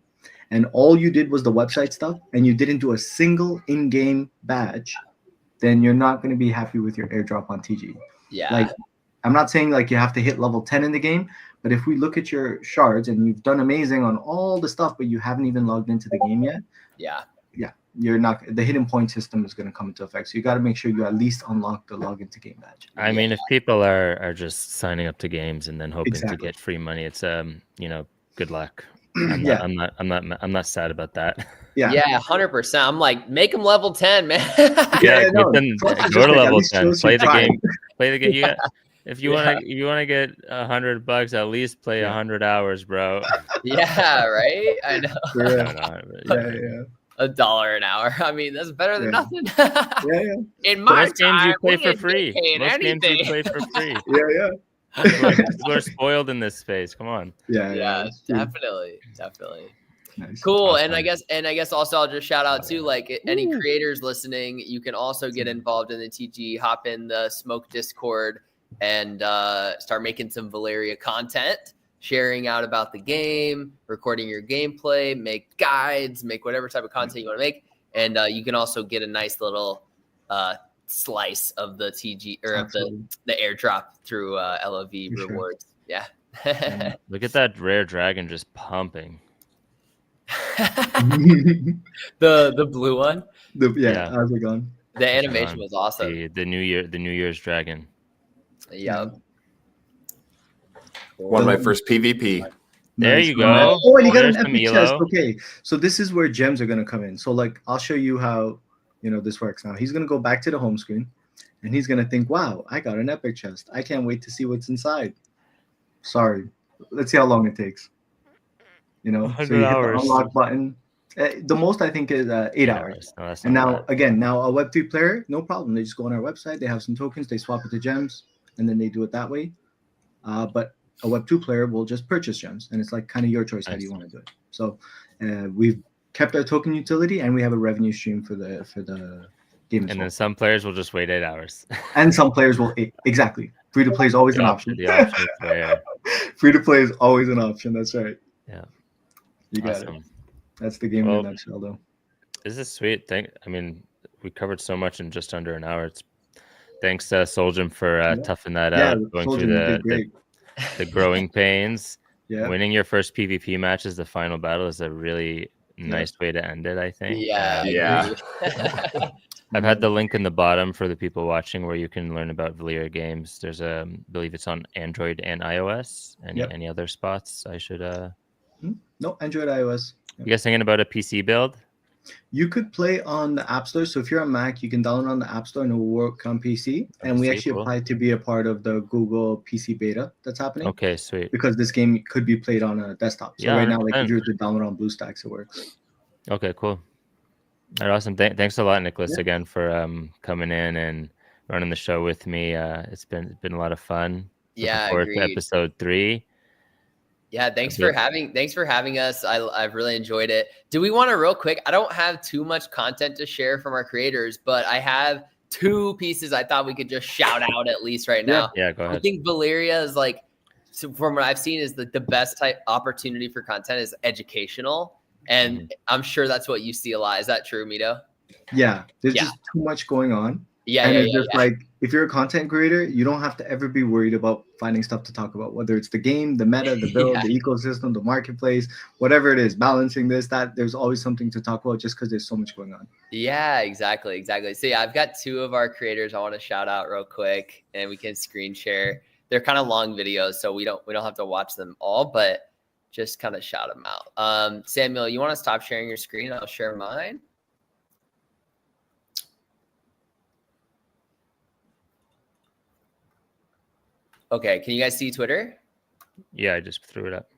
and all you did was the website stuff, and you didn't do a single in-game badge, then you're not going to be happy with your airdrop on TG. Yeah. Like, I'm not saying like you have to hit level 10 in the game, but if we look at your shards and you've done amazing on all the stuff, but you haven't even logged into the game yet, you're not. The hidden point system is going to come into effect. So you got to make sure you at least unlock the login to game badge. I mean, if people are just signing up to games and then hoping to get free money, it's good luck. I'm not sad about that. Yeah, 100%. I'm like, make them level 10, man. Go to level 10. Play the game. Play the game. If you want to get $100, at least play 100 hours, bro. Yeah, right. I know. $1 an hour. I mean, that's better than nothing. In my most games you play for free. Most games you play for free. We're spoiled in this space. Come on. Yeah, definitely. Nice. Cool. Awesome. And I guess also I'll just shout out to like any creators listening. You can also get involved in the TG, hop in the Smok Discord, and start making some Valeria content, sharing out about the game, recording your gameplay, make guides, make whatever type of content you want to make. And you can also get a nice little slice of the TG or of the airdrop through LOV rewards. Sure. Yeah. Look at that rare dragon just pumping. the blue one. How's it going? The animation was awesome. The New Year's dragon. Yeah. Won my first PvP. There you go. Oh, and you got an epic chest. Okay, so this is where gems are gonna come in. So like, I'll show you how this works. Now he's gonna go back to the home screen, and he's gonna think, "Wow, I got an epic chest. I can't wait to see what's inside." Sorry, let's see how long it takes. So you hit the unlock button. The most I think is 8 hours. No, and now a Web3 player, no problem. They just go on our website. They have some tokens. They swap it to gems, and then they do it that way. But a Web2 player will just purchase gems, and it's like kind of your choice how do you want to do it. So we've kept our token utility, and we have a revenue stream for the game. And then some players will just wait 8 hours. And some players will exactly. Free to play is always an option. Free to play is always an option. That's right. Yeah. You got it. That's the game in a nutshell, though. This is sweet. We covered so much in just under an hour. Thanks, Soljum, for toughing that out, going through the growing pains. Winning your first PvP match as the final battle is a really nice way to end it, I think. I've had the link in the bottom for the people watching where you can learn about Valeria games. There's I believe it's on Android and iOS. Any other spots I should No, Android, iOS. You guys thinking about a PC build? You could play on the App Store. So if you're on Mac, you can download on the App Store and it will work on PC. And we actually applied to be a part of the Google PC beta that's happening. Okay, sweet. Because this game could be played on a desktop. So right now, like if you were to download on BlueStacks, it works. Okay, cool. All right, awesome. Thanks a lot, Nicholas, again for coming in and running the show with me. It's been a lot of fun. Yeah, looking forward to episode 3. Yeah, thanks for having us. I've really enjoyed it. Do we want to real quick? I don't have too much content to share from our creators, but I have 2 pieces I thought we could just shout out at least right now. Yeah, go ahead. I think Valeria is like, so from what I've seen, is the best type opportunity for content is educational. And I'm sure that's what you see a lot. Is that true, Mito? Yeah, there's just too much going on. Yeah, and it's just like, if you're a content creator, you don't have to ever be worried about finding stuff to talk about, whether it's the game, the meta, the build, the ecosystem, the marketplace, whatever it is, balancing this, that. There's always something to talk about just because there's so much going on. Yeah, exactly. So yeah, I've got 2 of our creators I want to shout out real quick, and we can screen share. They're kind of long videos, so we don't have to watch them all, but just kind of shout them out. Samuel, you want to stop sharing your screen? I'll share mine. Okay, can you guys see Twitter? Yeah, I just threw it up.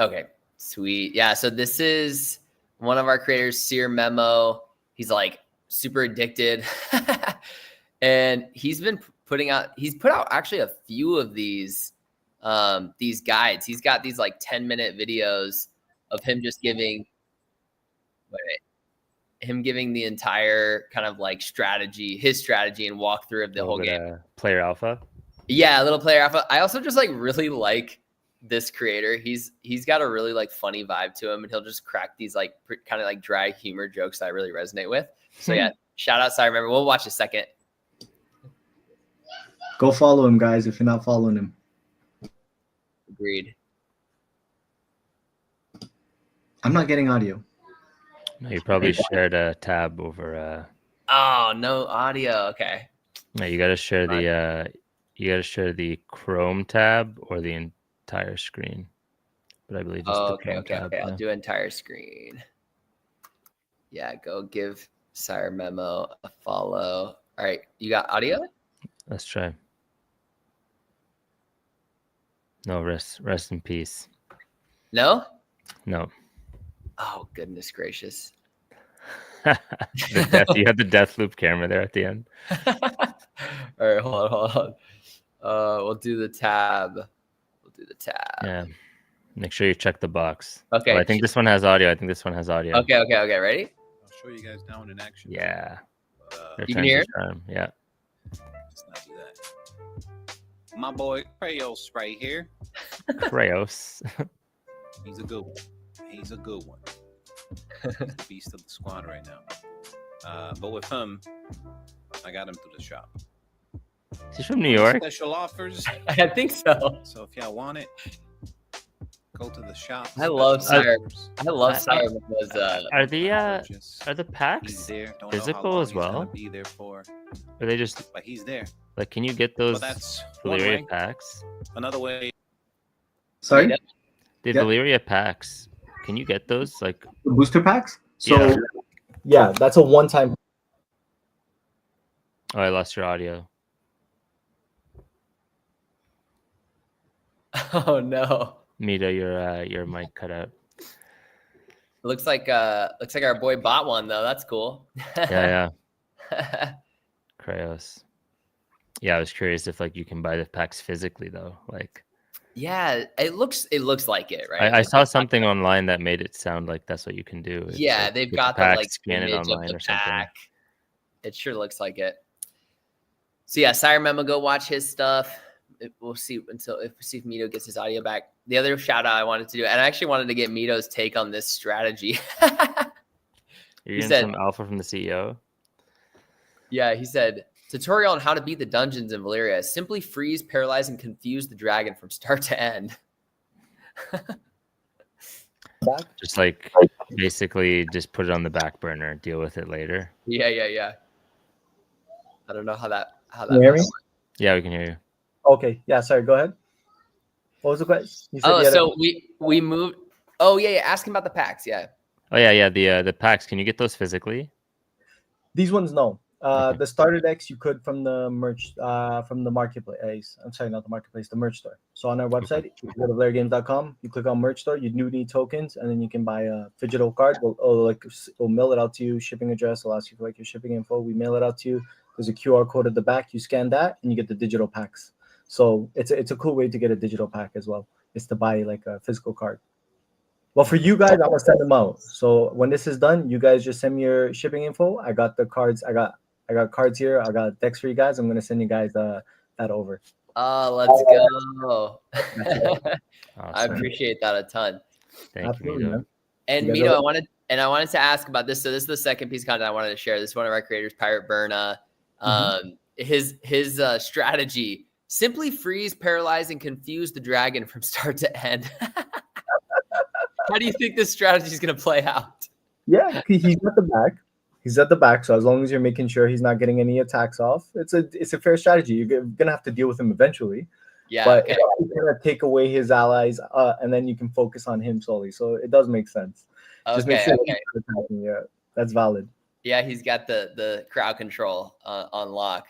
Okay, sweet. Yeah, so this is one of our creators, Sear Memo. He's like super addicted. And he's put out actually a few of these guides. He's got these like 10-minute videos of him just giving the entire kind of like his strategy and walkthrough of the whole game. Player alpha. Yeah, a little player alpha. I also just like really like this creator. He's got a really like funny vibe to him, and he'll just crack these like kind of like dry humor jokes that I really resonate with. So yeah, shout out. Sorry, remember, we'll watch a second. Go follow him, guys, if you're not following him. Agreed. I'm not getting audio. No, you probably shared a tab over. Oh, no audio. Okay. No, you got to share the Chrome tab or the entire screen. But I believe it's the Chrome tab. Okay. I'll do entire screen. Yeah, go give Sire Memo a follow. All right, you got audio? Let's try. No, rest in peace. No? No. Oh, goodness gracious. You had the death loop camera there at the end. All right, hold on. We'll do the tab. Yeah. Make sure you check the box. Okay. Oh, I think this one has audio. Okay, ready? I'll show you guys down in action. Yeah. You can hear? Yeah. Let's not do that. My boy Krayos right here. Krayos. He's a good one. He's the beast of the squad right now. But with him, I got him through the shop. Is he from New York? Special offers. I think so. So if y'all want it, go to the shop. I love Sire. Sire. Are the packs physical as well? Be there for. Or they just? But he's there. Like, can you get those Valeria packs? Another way. Sorry. The Valeria packs. Can you get those? Like the booster packs? So yeah, that's a one-time. Oh, I lost your audio. Oh no. Mita, your mic cut out. Looks like our boy bought one though. That's cool. Yeah. Krayos. Yeah, I was curious if like you can buy the packs physically though. Like yeah, it looks like it, right? I saw something online that made it sound like that's what you can do. It's yeah, like, they've got the like scan it online or something. It sure looks like it. So yeah, Sire Memo, go watch his stuff. We'll see if Mito gets his audio back. The other shout out I wanted to do, and I actually wanted to get Mito's take on this strategy. You're getting some alpha from the CEO? Yeah, he said, tutorial on how to beat the dungeons in Valeria. Simply freeze, paralyze, and confuse the dragon from start to end. Just like basically just put it on the back burner, deal with it later. Yeah. I don't know how that Can you hear me? Yeah, we can hear you. Okay. Yeah. Sorry. Go ahead. What was the question? You said Oh, you had so we moved. Oh yeah, asking about the packs. Yeah. Oh yeah. The packs. Can you get those physically? these ones, no. Okay. The starter decks you could from the merch, from the marketplace. I'm sorry, not the marketplace, the merch store. So on our website, if you go to ValeriaGames.com, you click on merch store, you do need tokens, and then you can buy a digital card. We'll mail it out to you, shipping address. We'll ask you for like your shipping info. We mail it out to you. There's a QR code at the back. You scan that, and you get the digital packs. So it's a cool way to get a digital pack as well. Is to buy like a physical card. Well, for you guys, I'm gonna send them out. So when this is done, you guys just send me your shipping info. I got the cards. I got cards here. I got decks for you guys. I'm gonna send you guys that over. Oh, let's go. I Awesome. appreciate that a ton. Thank Absolutely, you, Mito. man. And You guys Mito, are- I wanted to ask about this. So this is the second piece of content I wanted to share. This is one of our creators, Pirate Burna. His strategy: simply freeze, paralyze, and confuse the dragon from start to end. How do you think this strategy is going to play out? Yeah, he's at the back. He's at the back. So as long as you're making sure he's not getting any attacks off, it's a fair strategy. You're gonna have to deal with him eventually. Yeah. But Okay. it's gonna take away his allies, and then you can focus on him solely. So it does make sense. Just make sure Okay. he's not attacking. Yeah, that's valid. Yeah, he's got the crowd control on lock.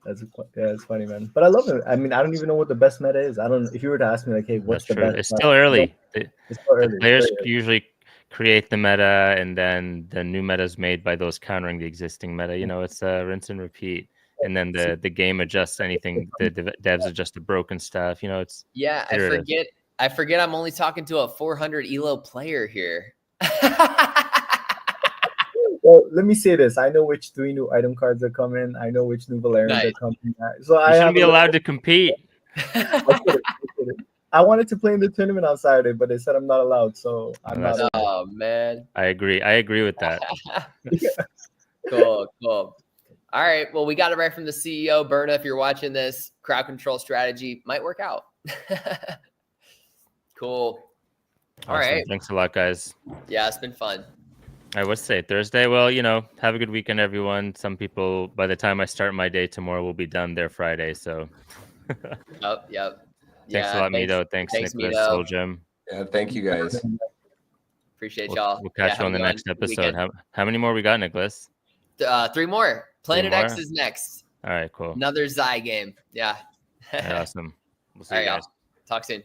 It's funny, man. But I love it. I mean, I don't even know what the best meta is. I don't. If you were to ask me, like, hey, what's That's the true. best? It's still early. It's still The early. players It's very early. usually create the meta, and then the new meta is made by those countering the existing meta. You know, it's rinse and repeat, and then the game adjusts anything. The devs adjust the broken stuff. You know, it's Yeah, iterative. I forget I'm only talking to a 400 elo player here. Well, let me say this. I know which 3 new item cards are coming. I know which new Valerians Nice. are coming. So You I shouldn't have be allowed to compete. I wanted to play in the tournament on Saturday, but they said I'm not allowed. So I'm Oh, not. Oh man. I agree with that. Cool. All right. Well, we got it right from the CEO, Burna. If you're watching this, crowd control strategy might work out. Cool. All Awesome. right. Thanks a lot, guys. Yeah, it's been fun. All right, what's today? Thursday? Well, you know, have a good weekend, everyone. Some people, by the time I start my day tomorrow, will be done there Friday. So Yep. thanks a lot, Mito. Thanks Thanks, Nicholas, Mito. Soul Yeah, thank you guys. Appreciate We'll y'all. catch Yeah, you on the have a next good episode. weekend. How many more we got, Nicholas? 3 more. Planet more? X is next. All right, cool. Another Zai game. Yeah. All right, awesome. We'll see All you right, guys. y'all. Talk soon.